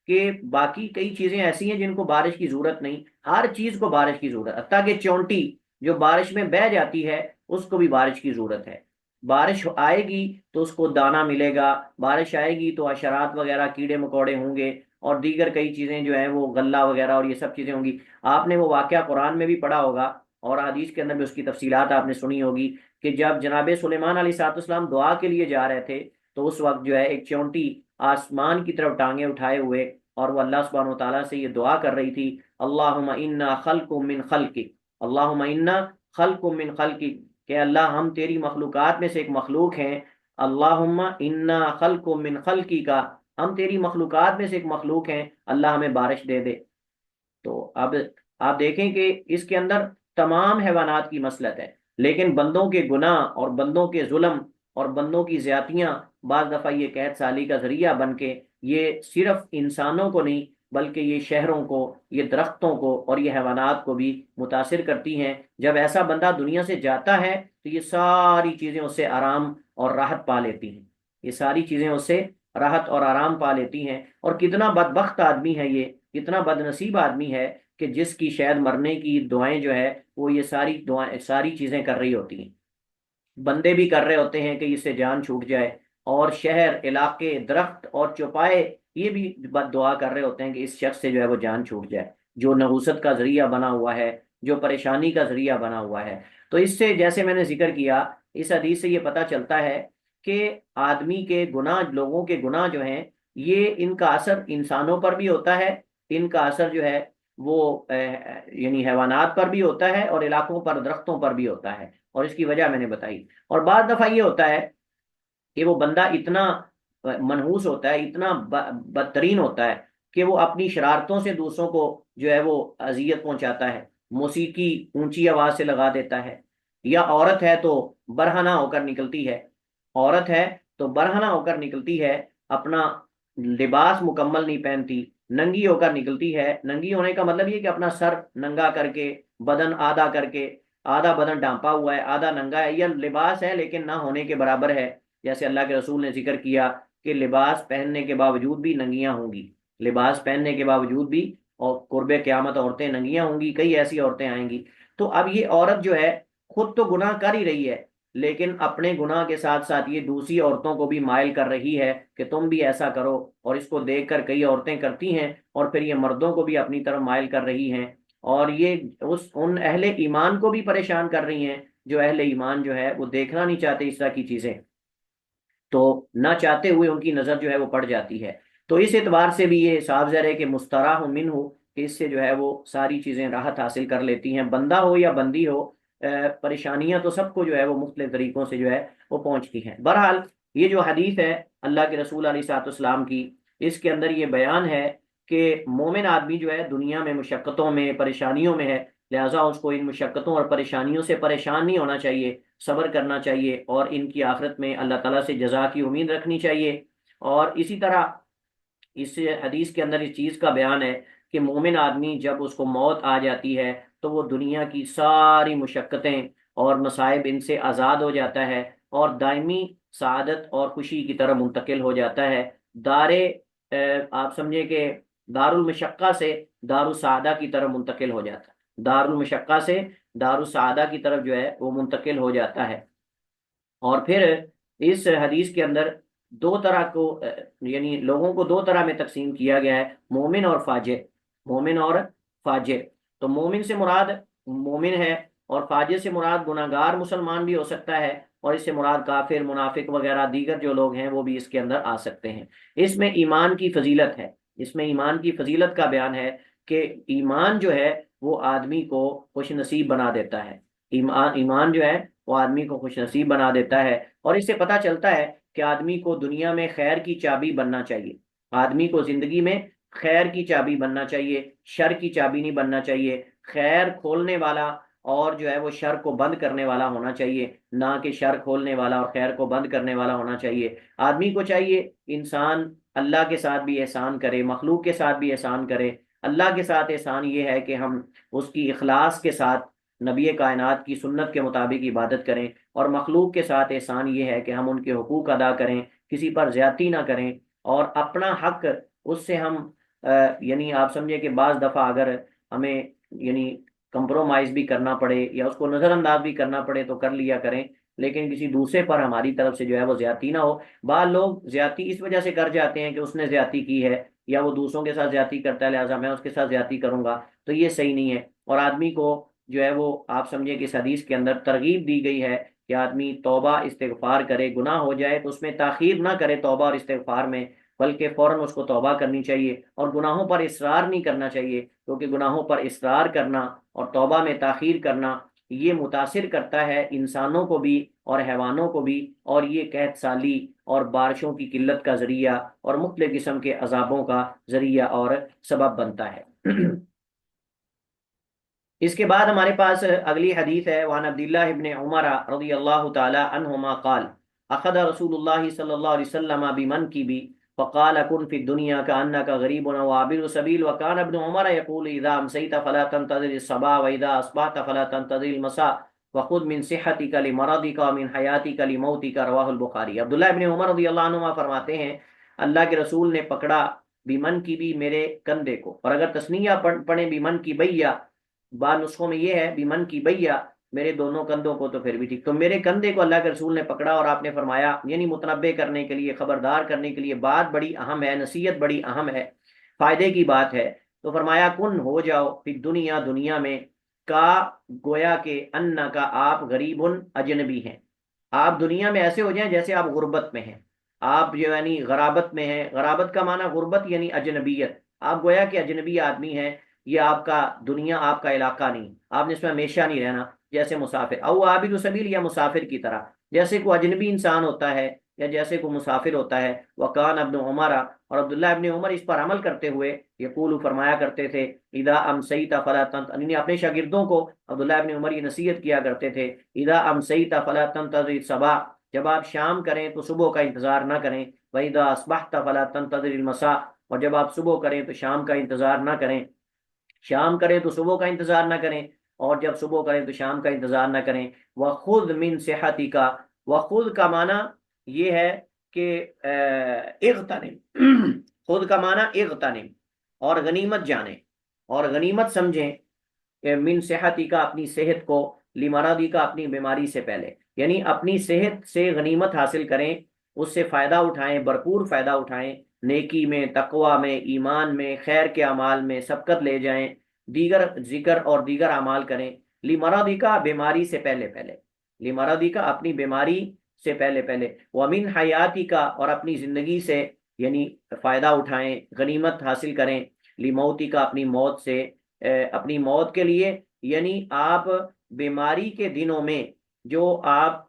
کہ باقی کئی چیزیں ایسی ہیں جن کو بارش کی ضرورت نہیں، ہر چیز کو بارش کی ضرورت، حتیٰ کہ چونٹی جو بارش میں بہہ جاتی ہے اس کو بھی بارش کی ضرورت ہے۔ بارش آئے گی تو اس کو دانہ ملے گا، بارش آئے گی تو حشرات وغیرہ کیڑے مکوڑے ہوں گے، اور دیگر کئی چیزیں جو ہیں وہ غلہ وغیرہ اور یہ سب چیزیں ہوں گی۔ آپ نے وہ واقعہ قرآن میں بھی پڑھا ہوگا اور حدیث کے اندر بھی اس کی تفصیلات آپ نے سنی ہوگی، کہ جب جناب سلیمان علیہ السلام دعا کے لیے جا رہے تھے تو اس وقت جو ہے ایک چونٹی آسمان کی طرف ٹانگیں اٹھائے ہوئے، اور وہ اللہ سبحانہ و تعالیٰ سے یہ دعا کر رہی تھی، اللہم انا خلق من خلقک، اللہم انا خلق من خلقک، کہ اللہ ہم تیری مخلوقات میں سے ایک مخلوق ہیں، اللہم انا خلق من خلقی کا، ہم تیری مخلوقات میں سے ایک مخلوق ہیں، اللہ ہمیں بارش دے دے۔ تو اب آپ دیکھیں کہ اس کے اندر تمام حیوانات کی مصلحت ہے، لیکن بندوں کے گناہ اور بندوں کے ظلم اور بندوں کی زیادتیاں بعض دفعہ یہ قحط سالی کا ذریعہ بن کے یہ صرف انسانوں کو نہیں بلکہ یہ شہروں کو، یہ درختوں کو اور یہ حیوانات کو بھی متاثر کرتی ہیں۔ جب ایسا بندہ دنیا سے جاتا ہے تو یہ ساری چیزیں اس سے آرام اور راحت پا لیتی ہیں، یہ ساری چیزیں اس سے راحت اور آرام پا لیتی ہیں۔ اور کتنا بدبخت آدمی ہے یہ، کتنا بد نصیب آدمی ہے کہ جس کی شاید مرنے کی دعائیں جو ہے وہ یہ ساری دعائیں ساری چیزیں کر رہی ہوتی ہیں، بندے بھی کر رہے ہوتے ہیں کہ اس سے جان چھوٹ جائے، اور شہر، علاقے، درخت اور چوپائے یہ بھی بد دعا کر رہے ہوتے ہیں کہ اس شخص سے جو ہے وہ جان چھوٹ جائے، جو نحوست کا ذریعہ بنا ہوا ہے، جو پریشانی کا ذریعہ بنا ہوا ہے۔ تو اس سے جیسے میں نے ذکر کیا، اس حدیث سے یہ پتہ چلتا ہے کہ آدمی کے گناہ، لوگوں کے گناہ جو ہیں، یہ ان کا اثر انسانوں پر بھی ہوتا ہے، ان کا اثر جو ہے وہ یعنی حیوانات پر بھی ہوتا ہے، اور علاقوں پر، درختوں پر بھی ہوتا ہے، اور اس کی وجہ میں نے بتائی۔ اور بعض دفعہ یہ ہوتا ہے کہ وہ بندہ اتنا منحوس ہوتا ہے، اتنا بدترین ہوتا ہے کہ وہ اپنی شرارتوں سے دوسروں کو جو ہے وہ اذیت پہنچاتا ہے، موسیقی اونچی آواز سے لگا دیتا ہے، یا عورت ہے تو برہنہ ہو کر نکلتی ہے، عورت ہے تو برہنہ ہو کر نکلتی ہے، اپنا لباس مکمل نہیں پہنتی، ننگی ہو کر نکلتی ہے۔ ننگی ہونے کا مطلب یہ کہ اپنا سر ننگا کر کے، بدن آدھا کر کے، آدھا بدن ڈھانپا ہوا ہے، آدھا ننگا ہے، یا لباس ہے لیکن نہ ہونے کے برابر ہے، جیسے اللہ کے رسول نے ذکر کیا کہ لباس پہننے کے باوجود بھی ننگیاں ہوں گی، لباس پہننے کے باوجود بھی، اور قرب قیامت عورتیں ننگیاں ہوں گی، کئی ایسی عورتیں آئیں گی۔ تو اب یہ عورت جو ہے خود تو گناہ کر ہی رہی ہے، لیکن اپنے گناہ کے ساتھ ساتھ یہ دوسری عورتوں کو بھی مائل کر رہی ہے کہ تم بھی ایسا کرو، اور اس کو دیکھ کر کئی عورتیں کرتی ہیں، اور پھر یہ مردوں کو بھی اپنی طرف مائل کر رہی ہیں، اور یہ ان اہل ایمان کو بھی پریشان کر رہی ہیں، جو اہل ایمان جو ہے وہ دیکھنا نہیں چاہتے اس طرح کی چیزیں، تو نہ چاہتے ہوئے ان کی نظر جو ہے وہ پڑ جاتی ہے۔ تو اس اعتبار سے بھی یہ صاف ظاہر ہے کہ مستراح منہ ہو، کہ اس سے جو ہے وہ ساری چیزیں راحت حاصل کر لیتی ہیں، بندہ ہو یا بندی ہو، پریشانیاں تو سب کو جو ہے وہ مختلف طریقوں سے جو ہے وہ پہنچتی ہیں۔ بہرحال یہ جو حدیث ہے اللہ کے رسول علیہ الصلوۃ والسلام کی، اس کے اندر یہ بیان ہے کہ مومن آدمی جو ہے دنیا میں مشقتوں میں، پریشانیوں میں ہے، لہٰذا اس کو ان مشقتوں اور پریشانیوں سے پریشان نہیں ہونا چاہیے، صبر کرنا چاہیے، اور ان کی آخرت میں اللہ تعالیٰ سے جزا کی امید رکھنی چاہیے۔ اور اسی طرح اس حدیث کے اندر اس چیز کا بیان ہے کہ مومن آدمی جب اس کو موت آ جاتی ہے تو وہ دنیا کی ساری مشقتیں اور مصائب ان سے آزاد ہو جاتا ہے، اور دائمی سعادت اور خوشی کی طرف منتقل ہو جاتا ہے۔ دار آپ سمجھے کہ دار المشقہ سے دار السعادہ کی طرف منتقل ہو جاتا ہے، دار المشقہ سے دار السعادہ کی طرف جو ہے وہ منتقل ہو جاتا ہے۔ اور پھر اس حدیث کے اندر دو طرح کو یعنی لوگوں کو دو طرح میں تقسیم کیا گیا ہے، مومن اور فاجر، مومن اور فاجر۔ تو مومن سے مراد مومن ہے، اور فاجر سے مراد گناہ گار مسلمان بھی ہو سکتا ہے، اور اس سے مراد کافر، منافق وغیرہ دیگر جو لوگ ہیں وہ بھی اس کے اندر آ سکتے ہیں۔ اس میں ایمان کی فضیلت ہے، اس میں ایمان کی فضیلت کا بیان ہے کہ ایمان جو ہے وہ آدمی کو خوش نصیب بنا دیتا ہے، ایمان جو ہے وہ آدمی کو خوش نصیب بنا دیتا ہے۔ اور اس سے پتہ چلتا ہے کہ آدمی کو دنیا میں خیر کی چابی بننا چاہیے، آدمی کو زندگی میں خیر کی چابی بننا چاہیے، شر کی چابی نہیں بننا چاہیے، خیر کھولنے والا اور جو ہے وہ شر کو بند کرنے والا ہونا چاہیے، نہ کہ شر کھولنے والا اور خیر کو بند کرنے والا ہونا چاہیے۔ آدمی کو چاہیے انسان اللہ کے ساتھ بھی احسان کرے، مخلوق کے ساتھ بھی احسان کرے۔ اللہ کے ساتھ احسان یہ ہے کہ ہم اس کی اخلاص کے ساتھ نبی کائنات کی سنت کے مطابق عبادت کریں، اور مخلوق کے ساتھ احسان یہ ہے کہ ہم ان کے حقوق ادا کریں، کسی پر زیادتی نہ کریں، اور اپنا حق اس سے ہم یعنی آپ سمجھے کہ بعض دفعہ اگر ہمیں یعنی کمپرومائز بھی کرنا پڑے یا اس کو نظر انداز بھی کرنا پڑے تو کر لیا کریں، لیکن کسی دوسرے پر ہماری طرف سے جو ہے وہ زیادتی نہ ہو۔ بعض لوگ زیادتی اس وجہ سے کر جاتے ہیں کہ اس نے زیادتی کی ہے یا وہ دوسروں کے ساتھ زیادتی کرتا ہے لہٰذا میں اس کے ساتھ زیادتی کروں گا، تو یہ صحیح نہیں ہے۔ اور آدمی کو جو ہے وہ آپ سمجھے کہ اس حدیث کے اندر ترغیب دی گئی ہے کہ آدمی توبہ استغفار کرے، گناہ ہو جائے تو اس میں تاخیر نہ کرے توبہ اور استغفار میں، بلکہ فوراً اس کو توبہ کرنی چاہیے اور گناہوں پر اصرار نہیں کرنا چاہیے، کیونکہ گناہوں پر اصرار کرنا اور توبہ میں تاخیر کرنا یہ متاثر کرتا ہے انسانوں کو بھی اور حیوانوں کو بھی، اور یہ قحط سالی اور بارشوں کی قلت کا ذریعہ اور مختلف قسم کے عذابوں کا ذریعہ اور سبب بنتا ہے۔ اس کے بعد ہمارے پاس اگلی حدیث ہے، وعن عبداللہ ابن عمر رضی اللہ تعالی عنہما قال اخذ رسول اللہ صلی اللہ علیہ وسلم بمنکبی فقال كن في الدنيا كأنك غريب أو عابر سبيل، وكان ابن عمر يقول إذا أمسيت فلا تنتظر الصباح وإذا أصبحت فلا تنتظر المساء وخذ من صحتك لمرضك ومن حياتك لموتك، رواہ البخاری۔ عبداللہ ابن عمر رضی اللہ عنہما فرماتے ہیں اللہ کے رسول نے پکڑا بیمن کی بھی میرے کندھے کو، اور اگر تسنیہ پڑھیں بیمن کی بیا، بعض نسخوں میں یہ ہے بیمن کی بیا میرے دونوں کندھوں کو، تو پھر بھی ٹھیک، تو میرے کندھے کو اللہ کے رسول نے پکڑا اور آپ نے فرمایا، یعنی متنبہ کرنے کے لیے، خبردار کرنے کے لیے، بات بڑی اہم ہے، نصیحت بڑی اہم ہے، فائدے کی بات ہے، تو فرمایا کن ہو جاؤ فی دنیا، دنیا میں، کا گویا کہ ان کا آپ غریب اجنبی ہیں، آپ دنیا میں ایسے ہو جائیں جیسے آپ غربت میں ہیں، آپ جو یعنی غرابت میں ہیں، غرابت کا معنی غربت یعنی اجنبیت، آپ گویا کہ اجنبی آدمی ہیں، یہ آپ کا دنیا آپ کا علاقہ نہیں، آپ نے اس میں ہمیشہ نہیں رہنا، جیسے مسافر او عابد سبیل، یا مسافر کی طرح، جیسے کوئی اجنبی انسان ہوتا ہے یا جیسے کوئی مسافر ہوتا ہے۔ وکان ابن عمر، اور عبداللہ ابن عمر اس پر عمل کرتے ہوئے یقول فرمایا کرتے تھے اذا امسیت فلا تنتظر، یعنی اپنے شاگردوں کو عبداللہ ابن عمر یہ نصیحت کیا کرتے تھے اذا امسیت فلا تنتظر الصباح، جب آپ شام کریں تو صبح کا انتظار نہ کریں، واذا اصبحت فلا تنتظر المساء، اور جب آپ صبح کریں تو شام کا انتظار نہ کریں، شام کریں تو صبح کا انتظار نہ کریں، اور جب صبح کریں تو شام کا انتظار نہ کریں۔ وخذ من صحتک، وخذ کا معنی یہ ہے کہ اغتنم، خود کا معنی اغتنم، اور غنیمت جانیں اور غنیمت سمجھیں، کہ من صحتی کا اپنی صحت کو، لمرادی کا اپنی بیماری سے پہلے، یعنی اپنی صحت سے غنیمت حاصل کریں، اس سے فائدہ اٹھائیں، بھرپور فائدہ اٹھائیں، نیکی میں، تقوی میں، ایمان میں، خیر کے اعمال میں سبقت لے جائیں، دیگر ذکر اور دیگر اعمال کریں، لمرادی کا بیماری سے پہلے پہلے، لمرادی کا اپنی بیماری سے پہلے پہلے، ومن حیاتی کا، اور اپنی زندگی سے یعنی فائدہ اٹھائیں، غنیمت حاصل کریں، لموتی کا اپنی موت سے، اپنی موت کے لیے، یعنی آپ بیماری کے دنوں میں جو آپ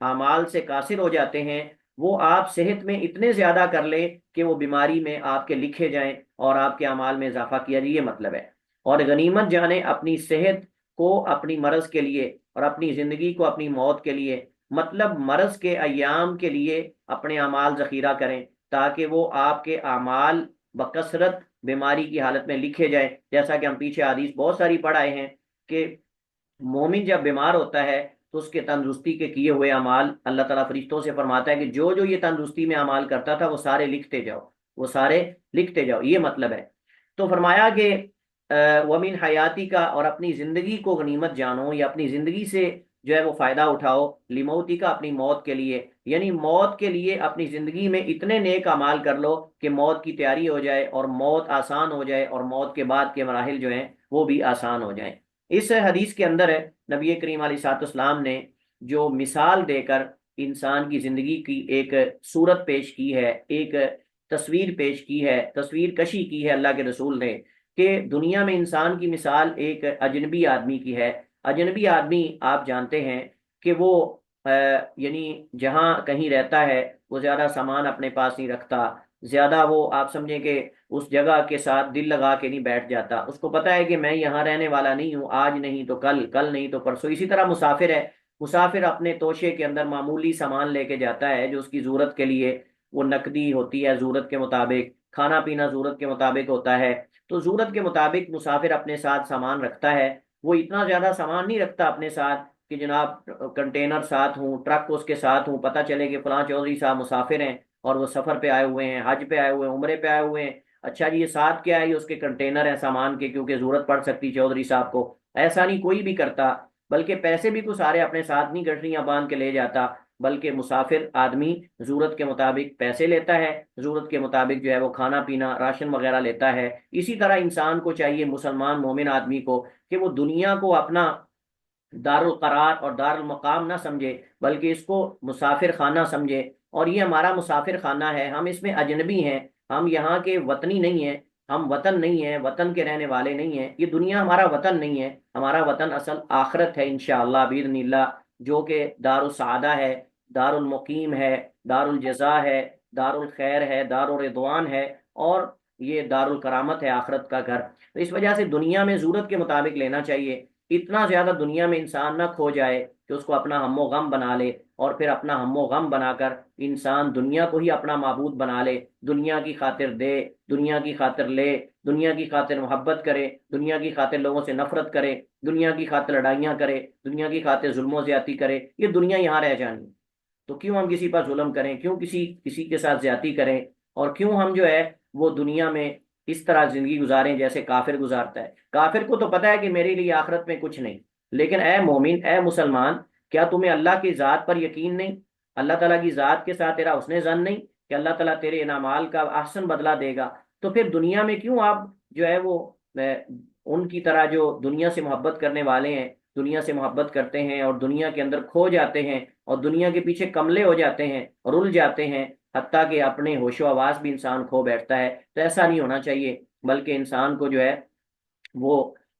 اعمال سے قاصر ہو جاتے ہیں وہ آپ صحت میں اتنے زیادہ کر لیں کہ وہ بیماری میں آپ کے لکھے جائیں اور آپ کے اعمال میں اضافہ کیا جائے، یہ مطلب ہے۔ اور غنیمت جانیں اپنی صحت کو اپنی مرض کے لیے، اور اپنی زندگی کو اپنی موت کے لیے، مطلب مرض کے ایام کے لیے اپنے اعمال ذخیرہ کریں تاکہ وہ آپ کے اعمال بکثرت بیماری کی حالت میں لکھے جائیں، جیسا کہ ہم پیچھے حدیث بہت ساری پڑھ آئے ہیں کہ مومن جب بیمار ہوتا ہے تو اس کے تندرستی کے کیے ہوئے اعمال اللہ تعالیٰ فرشتوں سے فرماتا ہے کہ جو جو یہ تندرستی میں اعمال کرتا تھا وہ سارے لکھتے جاؤ، وہ سارے لکھتے جاؤ، یہ مطلب ہے۔ تو فرمایا کہ ومن حیاتی کا، اور اپنی زندگی کو غنیمت جانو، یا اپنی زندگی سے جو ہے وہ فائدہ اٹھاؤ، لموتی کا اپنی موت کے لیے، یعنی موت کے لیے اپنی زندگی میں اتنے نیک اعمال کر لو کہ موت کی تیاری ہو جائے اور موت آسان ہو جائے، اور موت کے بعد کے مراحل جو ہیں وہ بھی آسان ہو جائیں۔ اس حدیث کے اندر نبی کریم علیہ الصلوۃ والسلام نے جو مثال دے کر انسان کی زندگی کی ایک صورت پیش کی ہے، ایک تصویر پیش کی ہے، تصویر کشی کی ہے اللہ کے رسول نے، کہ دنیا میں انسان کی مثال ایک اجنبی آدمی کی ہے۔ اجنبی آدمی آپ جانتے ہیں کہ وہ یعنی جہاں کہیں رہتا ہے وہ زیادہ سامان اپنے پاس نہیں رکھتا، زیادہ وہ آپ سمجھیں کہ اس جگہ کے ساتھ دل لگا کے نہیں بیٹھ جاتا، اس کو پتا ہے کہ میں یہاں رہنے والا نہیں ہوں، آج نہیں تو کل، کل نہیں تو پرسوں۔ اسی طرح مسافر ہے، مسافر اپنے توشے کے اندر معمولی سامان لے کے جاتا ہے جو اس کی ضرورت کے لیے، وہ نقدی ہوتی ہے ضرورت کے مطابق، کھانا پینا ضرورت کے مطابق ہوتا ہے، تو ضرورت کے مطابق مسافر اپنے ساتھ سامان رکھتا ہے، وہ اتنا زیادہ سامان نہیں رکھتا اپنے ساتھ کہ جناب کنٹینر ساتھ ہوں، ٹرک اس کے ساتھ ہوں، پتہ چلے کہ فلاں چودھری صاحب مسافر ہیں اور وہ سفر پہ آئے ہوئے ہیں، حج پہ آئے ہوئے ہیں، عمرے پہ آئے ہوئے ہیں، اچھا جی یہ ساتھ کیا ہے، یہ اس کے کنٹینر ہیں سامان کے، کیونکہ ضرورت پڑ سکتی چودھری صاحب کو، ایسا نہیں کوئی بھی کرتا۔ بلکہ پیسے بھی تو سارے اپنے ساتھ نہیں گٹریاں باندھ کے لے جاتا، بلکہ مسافر آدمی ضرورت کے مطابق پیسے لیتا ہے، ضرورت کے مطابق جو ہے وہ کھانا پینا راشن وغیرہ لیتا ہے۔ اسی طرح انسان کو چاہیے، مسلمان مومن آدمی کو، کہ وہ دنیا کو اپنا دار القرار اور دار المقام نہ سمجھے، بلکہ اس کو مسافر خانہ سمجھے۔ اور یہ ہمارا مسافر خانہ ہے، ہم اس میں اجنبی ہیں، ہم یہاں کے وطنی نہیں ہیں، ہم وطن نہیں ہیں، وطن کے رہنے والے نہیں ہیں، یہ دنیا ہمارا وطن نہیں ہے، ہمارا وطن اصل آخرت ہے انشاءاللہ باذن اللہ، جو کہ دار السعادہ ہے، دار المقیم ہے، دار الجزا ہے، دار الخیر ہے، دار الرضوان ہے، اور یہ دار الکرامت ہے، آخرت کا گھر۔ تو اس وجہ سے دنیا میں ضرورت کے مطابق لینا چاہیے، اتنا زیادہ دنیا میں انسان نہ کھو جائے کہ اس کو اپنا ہم و غم بنا لے، اور پھر اپنا ہم و غم بنا کر انسان دنیا کو ہی اپنا معبود بنا لے، دنیا کی خاطر دے، دنیا کی خاطر لے، دنیا کی خاطر محبت کرے، دنیا کی خاطر لوگوں سے نفرت کرے، دنیا کی خاطر لڑائیاں کرے، دنیا کی خاطر ظلم و زیادتی کرے۔ یہ دنیا یہاں رہ جانی، تو کیوں ہم کسی پر ظلم کریں، کیوں کسی کے ساتھ زیادتی کریں، اور کیوں ہم جو ہے وہ دنیا میں اس طرح زندگی گزاریں جیسے کافر گزارتا ہے۔ کافر کو تو پتہ ہے کہ میرے لیے آخرت میں کچھ نہیں، لیکن اے مومن، اے مسلمان، کیا تمہیں اللہ کی ذات پر یقین نہیں؟ اللہ تعالیٰ کی ذات کے ساتھ تیرا حسن ظن نہیں کہ اللہ تعالیٰ تیرے ان اعمال کا احسن بدلہ دے گا؟ تو پھر دنیا میں کیوں آپ جو ہے وہ ان کی طرح جو دنیا سے محبت کرنے والے ہیں، دنیا سے محبت کرتے ہیں اور دنیا کے اندر کھو جاتے ہیں اور دنیا کے پیچھے کملے ہو جاتے ہیں، رل جاتے ہیں، حتیٰ کہ اپنے ہوش و آواز بھی انسان کھو بیٹھتا ہے؟ تو ایسا نہیں ہونا چاہیے، بلکہ انسان کو جو ہے وہ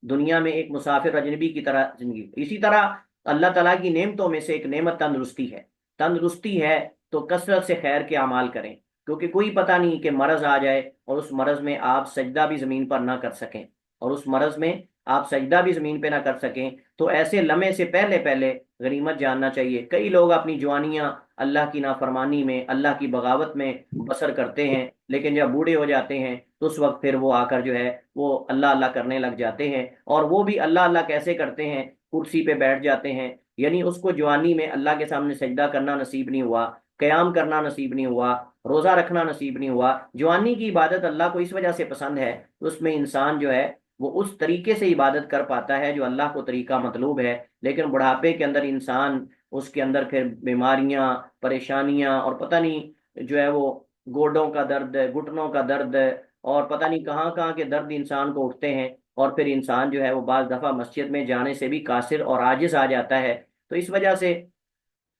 دنیا میں ایک مسافر اجنبی کی طرح زندگی۔ اسی طرح اللہ تعالیٰ کی نعمتوں میں سے ایک نعمت تندرستی ہے، تندرستی ہے تو کثرت سے خیر کے اعمال کریں، کیونکہ کوئی پتہ نہیں کہ مرض آ جائے اور اس مرض میں آپ سجدہ بھی زمین پر نہ کر سکیں، اور اس مرض میں آپ سجدہ بھی زمین پہ نہ کر سکیں، تو ایسے لمحے سے پہلے پہلے غنیمت جاننا چاہیے۔ کئی لوگ اپنی جوانیاں اللہ کی نافرمانی میں، اللہ کی بغاوت میں بسر کرتے ہیں، لیکن جب بوڑھے ہو جاتے ہیں تو اس وقت پھر وہ آ کر جو ہے وہ اللہ اللہ کرنے لگ جاتے ہیں، اور وہ بھی اللہ اللہ کیسے کرتے ہیں؟ کرسی پہ بیٹھ جاتے ہیں، یعنی اس کو جوانی میں اللہ کے سامنے سجدہ کرنا نصیب نہیں ہوا، قیام کرنا نصیب نہیں ہوا، روزہ رکھنا نصیب نہیں ہوا۔ جوانی کی عبادت اللہ کو اس وجہ سے پسند ہے، اس میں انسان جو ہے وہ اس طریقے سے عبادت کر پاتا ہے جو اللہ کو طریقہ مطلوب ہے، لیکن بڑھاپے کے اندر انسان، اس کے اندر پھر بیماریاں، پریشانیاں، اور پتہ نہیں جو ہے وہ گوڈوں کا درد، گھٹنوں کا درد، اور پتہ نہیں کہاں کہاں کے درد انسان کو اٹھتے ہیں، اور پھر انسان جو ہے وہ بعض دفعہ مسجد میں جانے سے بھی قاصر اور عاجز آ جاتا ہے۔ تو اس وجہ سے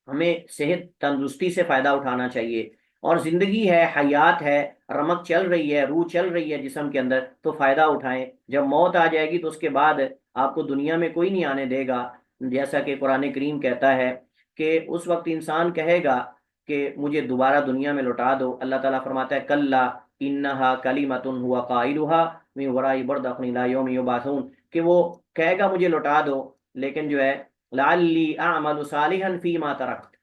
ہمیں صحت تندرستی سے فائدہ اٹھانا چاہیے، اور زندگی ہے، حیات ہے، رمق چل رہی ہے، روح چل رہی ہے جسم کے اندر، تو فائدہ اٹھائیں۔ جب موت آ جائے گی تو اس کے بعد آپ کو دنیا میں کوئی نہیں آنے دے گا، جیسا کہ قرآن کریم کہتا ہے کہ اس وقت انسان کہے گا کہ مجھے دوبارہ دنیا میں لوٹا دو۔ اللہ تعالیٰ فرماتا ہے کلا انہا کلمۃ ہوا قائلھا من وراء برزخ الی یوم یبعثون، کہ وہ کہے گا مجھے لوٹا دو، لیکن جو ہے لعلی اعمل صالحا فیما ترکت،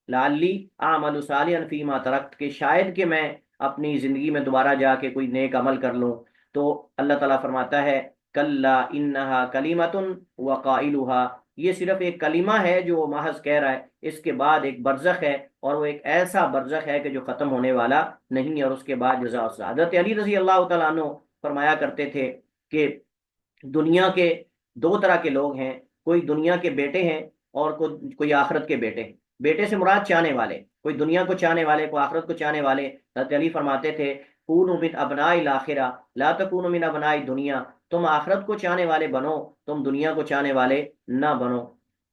لعلی اعمل صالحا فیما ترکت، کہ شاید کہ میں اپنی زندگی میں دوبارہ جا کے کوئی نیک عمل کر لوں۔ تو اللہ تعالیٰ فرماتا ہے کلا انہا کلمۃ وقائلھا، یہ صرف ایک کلمہ ہے جو وہ محض کہہ رہا ہے، اس کے بعد ایک برزخ ہے، اور وہ ایک ایسا برزخ ہے کہ جو ختم ہونے والا نہیں ہے، اور اس کے بعد جزا و سزا۔ حضرت علی رضی اللہ تعالیٰ عنہ فرمایا کرتے تھے کہ دنیا کے دو طرح کے لوگ ہیں، کوئی دنیا کے بیٹے ہیں اور کوئی آخرت کے بیٹے ہیں۔ بیٹے سے مراد چاہنے والے، کوئی دنیا کو چاہنے والے، کوئی آخرت کو چاہنے والے۔ حضرت علی فرماتے تھے کونوا من ابناء الاخرہ لا تکونوا من ابناء دنیا، تم آخرت کو چاہنے والے بنو، تم دنیا کو چاہنے والے نہ بنو،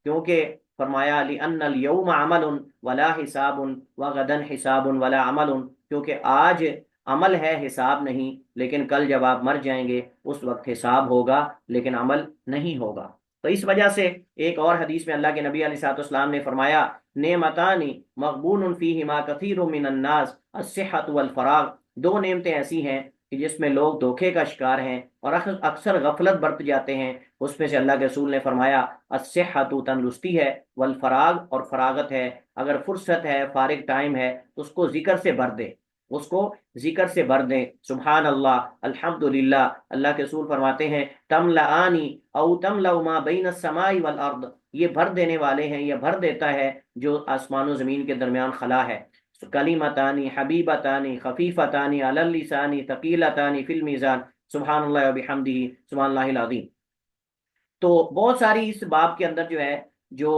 کیونکہ فرمایا لأن اليوم عمل ولا حساب وغدا حساب ولا عمل، کیونکہ آج عمل ہے، حساب نہیں، لیکن کل جب آپ مر جائیں گے اس وقت حساب ہوگا لیکن عمل نہیں ہوگا۔ تو اس وجہ سے ایک اور حدیث میں اللہ کے نبی علیہ الصلوۃ والسلام نے فرمایا نعمتان مغبون فیہما کثیر من الناس الصحۃ والفراغ، دو نعمتیں ایسی ہیں کہ جس میں لوگ دھوکے کا شکار ہیں اور اکثر غفلت برت جاتے ہیں۔ اس میں سے اللہ کے رسول نے فرمایا الصحۃ تندرستی ہے، والفراغ اور فراغت ہے، اگر فرصت ہے، فارغ ٹائم ہے تو اس کو ذکر سے بھر دیں، اس کو ذکر سے بھر دیں، سبحان اللہ، الحمدللہ۔ اللہ کے رسول فرماتے ہیں تملآنی او تملأ ما بین السماء والارض، یہ بھر دینے والے ہیں، یہ بھر دیتا ہے جو آسمان و زمین کے درمیان خلا ہے۔ کلیمتانی حبیبتانی خفیفتانی علی اللسانی ثقیلتانی فی المیزان سبحان اللہ و بحمدہ سبحان اللہ العظیم۔ تو بہت ساری اس باب کے اندر جو ہے جو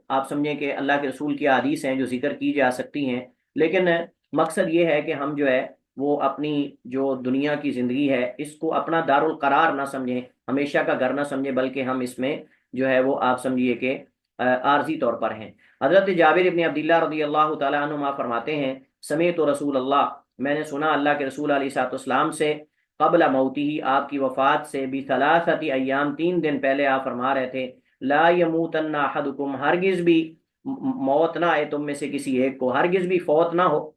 آپ سمجھیں کہ اللہ کے رسول کی احادیث ہیں جو ذکر کی جا سکتی ہیں، لیکن مقصد یہ ہے کہ ہم جو ہے وہ اپنی جو دنیا کی زندگی ہے اس کو اپنا دار القرار نہ سمجھیں، ہمیشہ کا گھر نہ سمجھیں، بلکہ ہم اس میں جو ہے وہ آپ سمجھیے کہ عارضی طور پر ہیں۔ حضرت جابر بن عبداللہ رضی اللہ تعالیٰ عنہما فرماتے ہیں سمیعت رسول اللہ، میں نے سنا اللہ کے رسول علیہ الصلوۃ والسلام سے قبل موتی ہی، آپ کی وفات سے بھی ثلاثت ایام 3 دن پہلے آپ فرما رہے تھے لا یموتن احدکم، ہرگز بھی موت نہ آئے تم میں سے کسی ایک کو، ہرگز بھی فوت نہ ہو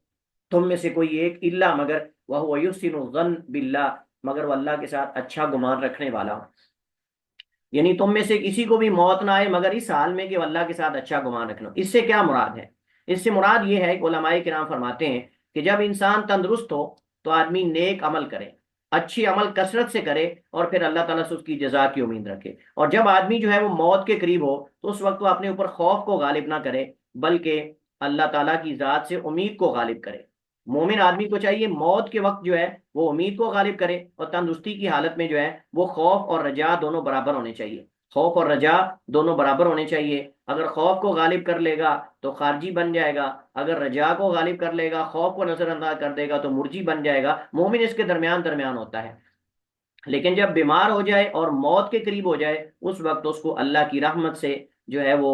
تم میں سے کوئی ایک، الا مگر وہو یحسن الظن باللہ، مگر وہ اللہ کے ساتھ اچھا گمان رکھنے والا ہو۔ یعنی تم میں سے کسی کو بھی موت نہ آئے مگر اس حال میں کہ وہ اللہ کے ساتھ اچھا گمان رکھنا۔ اس سے کیا مراد ہے؟ اس سے مراد یہ ہے کہ علماء کرام فرماتے ہیں کہ جب انسان تندرست ہو تو آدمی نیک عمل کرے، اچھی عمل کثرت سے کرے، اور پھر اللہ تعالیٰ سے اس کی جزا کی امید رکھے۔ اور جب آدمی جو ہے وہ موت کے قریب ہو تو اس وقت وہ اپنے اوپر خوف کو غالب نہ کرے، بلکہ اللہ تعالیٰ کی ذات سے امید کو غالب کرے۔ مومن آدمی کو چاہیے موت کے وقت جو ہے وہ امید کو غالب کرے، اور تندرستی کی حالت میں جو ہے وہ خوف اور رجا دونوں برابر ہونے چاہیے، خوف اور رجا دونوں برابر ہونے چاہیے۔ اگر خوف کو غالب کر لے گا تو خارجی بن جائے گا، اگر رجا کو غالب کر لے گا، خوف کو نظر انداز کر دے گا تو مرجی بن جائے گا۔ مومن اس کے درمیان درمیان ہوتا ہے، لیکن جب بیمار ہو جائے اور موت کے قریب ہو جائے اس وقت اس کو اللہ کی رحمت سے جو ہے وہ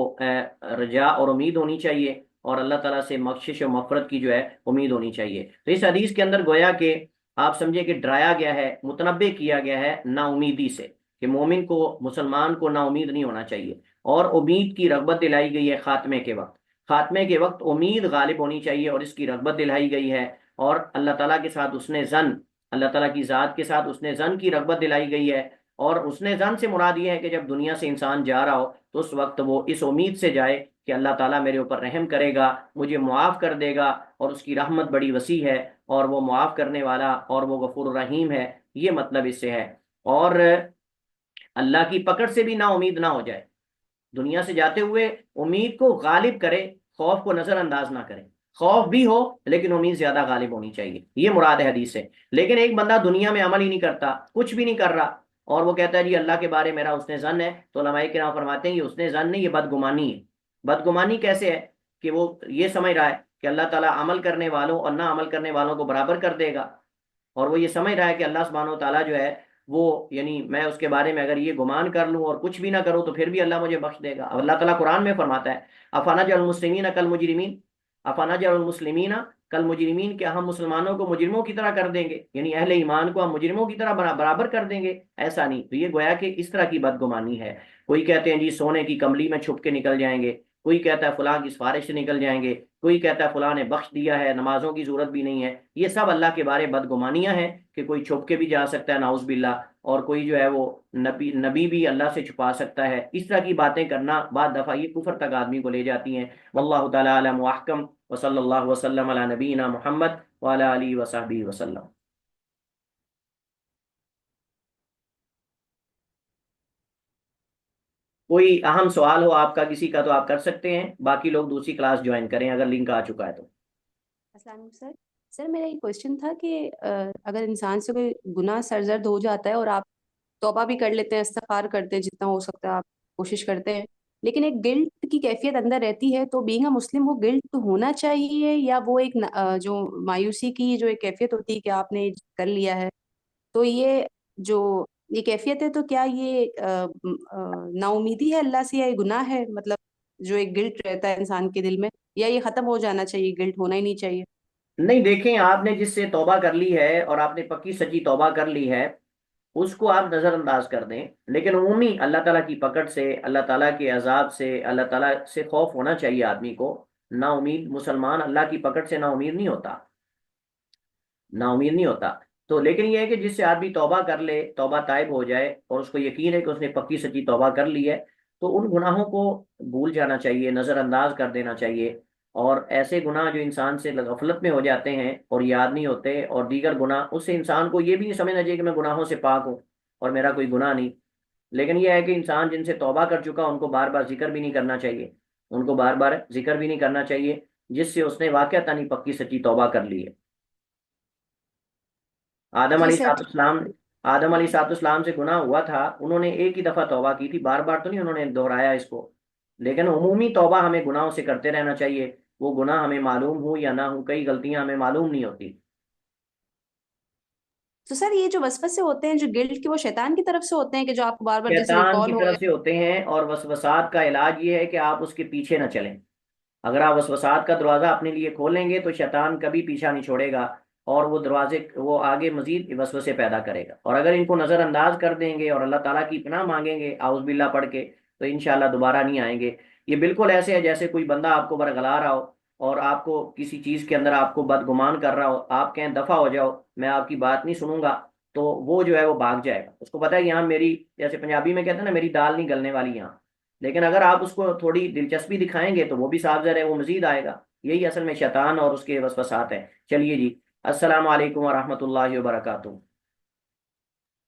رجا اور امید ہونی چاہیے، اور اللہ تعالیٰ سے بخشش و مغفرت کی جو ہے امید ہونی چاہیے۔ تو اس حدیث کے اندر گویا کہ آپ سمجھے کہ ڈرایا گیا ہے، متنبع کیا گیا ہے نا امیدی سے، کہ مومن کو، مسلمان کو نا امید نہیں ہونا چاہیے، اور امید کی رغبت دلائی گئی ہے خاتمے کے وقت۔ خاتمے کے وقت امید غالب ہونی چاہیے اور اس کی رغبت دلائی گئی ہے، اور اللہ تعالیٰ کے ساتھ اس نے زن، اللہ تعالیٰ کی ذات کے ساتھ اس نے زن کی رغبت دلائی گئی ہے۔ اور اس نے زن سے مراد یہ ہے کہ جب دنیا سے انسان جا رہا ہو تو اس وقت وہ اس امید سے جائے کہ اللہ تعالیٰ میرے اوپر رحم کرے گا، مجھے معاف کر دے گا، اور اس کی رحمت بڑی وسیع ہے، اور وہ معاف کرنے والا اور وہ غفور الرحیم ہے۔ یہ مطلب اس سے ہے، اور اللہ کی پکڑ سے بھی نا امید نہ ہو جائے، دنیا سے جاتے ہوئے امید کو غالب کرے، خوف کو نظر انداز نہ کرے، خوف بھی ہو لیکن امید زیادہ غالب ہونی چاہیے، یہ مراد ہے حدیث سے۔ لیکن ایک بندہ دنیا میں عمل ہی نہیں کرتا، کچھ بھی نہیں کر رہا، اور وہ کہتا ہے جی اللہ کے بارے میرا حسن ظن ہے، تو علماء کرام فرماتے ہیں یہ حسن ظن نہیں، یہ بدگمانی ہے۔ بدگمانی کیسے ہے؟ کہ وہ یہ سمجھ رہا ہے کہ اللہ تعالیٰ عمل کرنے والوں اور نہ عمل کرنے والوں کو برابر کر دے گا، اور وہ یہ سمجھ رہا ہے کہ اللہ سبحانہ و تعالیٰ جو ہے وہ، یعنی میں اس کے بارے میں اگر یہ گمان کر لوں اور کچھ بھی نہ کروں تو پھر بھی اللہ مجھے بخش دے گا۔ اب اللہ تعالیٰ قرآن میں فرماتا ہے افنجعل المسلمین کالمجرمین، افنجعل المسلمین کالمجرمین، کیا ہم مسلمانوں کو مجرموں کی طرح کر دیں گے، یعنی اہل ایمان کو ہم مجرموں کی طرح برابر کر دیں گے؟ ایسا نہیں۔ تو یہ گویا کہ اس طرح کی بدگمانی ہے۔ کوئی کہتے ہیں جی سونے کی کملی میں چھپ کے نکل جائیں گے، کوئی کہتا ہے فلاں کی سفارش سے نکل جائیں گے، کوئی کہتا ہے فلاں نے بخش دیا ہے، نمازوں کی ضرورت بھی نہیں ہے۔ یہ سب اللہ کے بارے بدگمانیاں ہیں کہ کوئی چھپ کے بھی جا سکتا ہے نعوذ باللہ، اور کوئی جو ہے وہ نبی بھی اللہ سے چھپا سکتا ہے۔ اس طرح کی باتیں کرنا بعد دفعہ یہ کفر تک آدمی کو لے جاتی ہیں۔ واللہ تعالی عالم واحکم، وصلی اللہ وسلم علی نبینا محمد وعلی آلہ وصحبہ وسلم۔ کوئی اہم سوال ہو آپ کا کسی کا تو آپ کر سکتے ہیں، باقی لوگ دوسری کلاس جوائن کریں اگر لنک آ چکا ہے تو۔ السلام علیکم سر۔ سر میرا ایک کوشچن تھا کہ اگر انسان سے کوئی گناہ سرزد ہو جاتا ہے اور آپ توبہ بھی کر لیتے ہیں، استغفار کرتے ہیں، جتنا ہو سکتا ہے آپ کوشش کرتے ہیں، لیکن ایک گلٹ کی کیفیت اندر رہتی ہے، تو بینگ اے مسلم وہ گلٹ ہونا چاہیے، یا وہ ایک جو مایوسی کی جو ایک کیفیت ہوتی ہے کہ آپ نے کر لیا ہے، تو جو یہ کیفیت ہے، تو کیا یہ نا امیدی ہے اللہ سے، یا یہ گناہ ہے؟ مطلب جو ایک گلٹ رہتا ہے انسان کے دل میں، یا یہ ختم ہو جانا چاہیے، گلٹ ہونا ہی نہیں چاہیے؟ نہیں، دیکھیں آپ نے جس سے توبہ کر لی ہے اور آپ نے پکی سچی توبہ کر لی ہے اس کو آپ نظر انداز کر دیں، لیکن عمومی اللہ تعالیٰ کی پکڑ سے، اللہ تعالیٰ کے عذاب سے، اللہ تعالیٰ سے خوف ہونا چاہیے آدمی کو۔ نا امید مسلمان اللہ کی پکڑ سے نا امید نہیں ہوتا، نا امید نہیں ہوتا۔ تو لیکن یہ ہے کہ جس سے آدمی توبہ کر لے، توبہ طائب ہو جائے، اور اس کو یقین ہے کہ اس نے پکی سچی توبہ کر لی ہے، تو ان گناہوں کو بھول جانا چاہیے، نظر انداز کر دینا چاہیے۔ اور ایسے گناہ جو انسان سے غفلت میں ہو جاتے ہیں اور یاد نہیں ہوتے، اور دیگر گناہ، اس سے انسان کو یہ بھی نہیں سمجھنا چاہیے کہ میں گناہوں سے پاک ہوں اور میرا کوئی گناہ نہیں۔ لیکن یہ ہے کہ انسان جن سے توبہ کر چکا ان کو بار بار ذکر بھی نہیں کرنا چاہیے، ان کو بار بار ذکر بھی نہیں کرنا چاہیے، جس سے اس نے واقعتاً ہی پکی سچی توبہ کر لی ہے۔ آدم جی علیہ سر، السلام السلام آدم علیہ السلام سے گناہ ہوا تھا، انہوں نے ایک ہی دفعہ توبہ کی تھی، بار بار تو نہیں انہوں نے دہرایا اس کو، لیکن عمومی توبہ ہمیں گناہوں سے کرتے رہنا چاہیے، وہ گناہ ہمیں معلوم ہو یا نہ ہو، کئی غلطیاں ہمیں معلوم نہیں ہوتی۔ تو سر یہ جو وسوسے ہوتے ہیں جو گلٹ کے، وہ شیطان کی طرف سے ہوتے ہیں کہ جو آپ کو بار بار جیسے شیطان ریکال کی ہو طرف یا؟ سے ہوتے ہیں، اور وسوسات کا علاج یہ ہے کہ آپ اس کے پیچھے نہ چلیں۔ اگر آپ وسوسات کا دروازہ اپنے لیے کھولیں گے تو شیطان کبھی پیچھا نہیں چھوڑے گا، اور وہ دروازے وہ آگے مزید وسوسے پیدا کرے گا، اور اگر ان کو نظر انداز کر دیں گے اور اللہ تعالیٰ کی پناہ مانگیں گے اعوذ باللہ پڑھ کے، تو انشاءاللہ دوبارہ نہیں آئیں گے۔ یہ بالکل ایسے ہے جیسے کوئی بندہ آپ کو برگلا رہا ہو، اور آپ کو کسی چیز کے اندر آپ کو بدگمان کر رہا ہو، آپ کہیں دفع ہو جاؤ، میں آپ کی بات نہیں سنوں گا، تو وہ جو ہے وہ بھاگ جائے گا، اس کو پتا ہے یہاں میری، جیسے پنجابی میں کہتے ہیں نا، میری دال نہیں گلنے والی یہاں۔ لیکن اگر آپ اس کو تھوڑی دلچسپی دکھائیں گے تو وہ بھی صاف ظاہر ہے وہ مزید آئے گا۔ یہی اصل میں شیطان اور اس کے وسوسات ہیں۔ چلیے جی، السلام علیکم ورحمۃ اللہ وبرکاتہ۔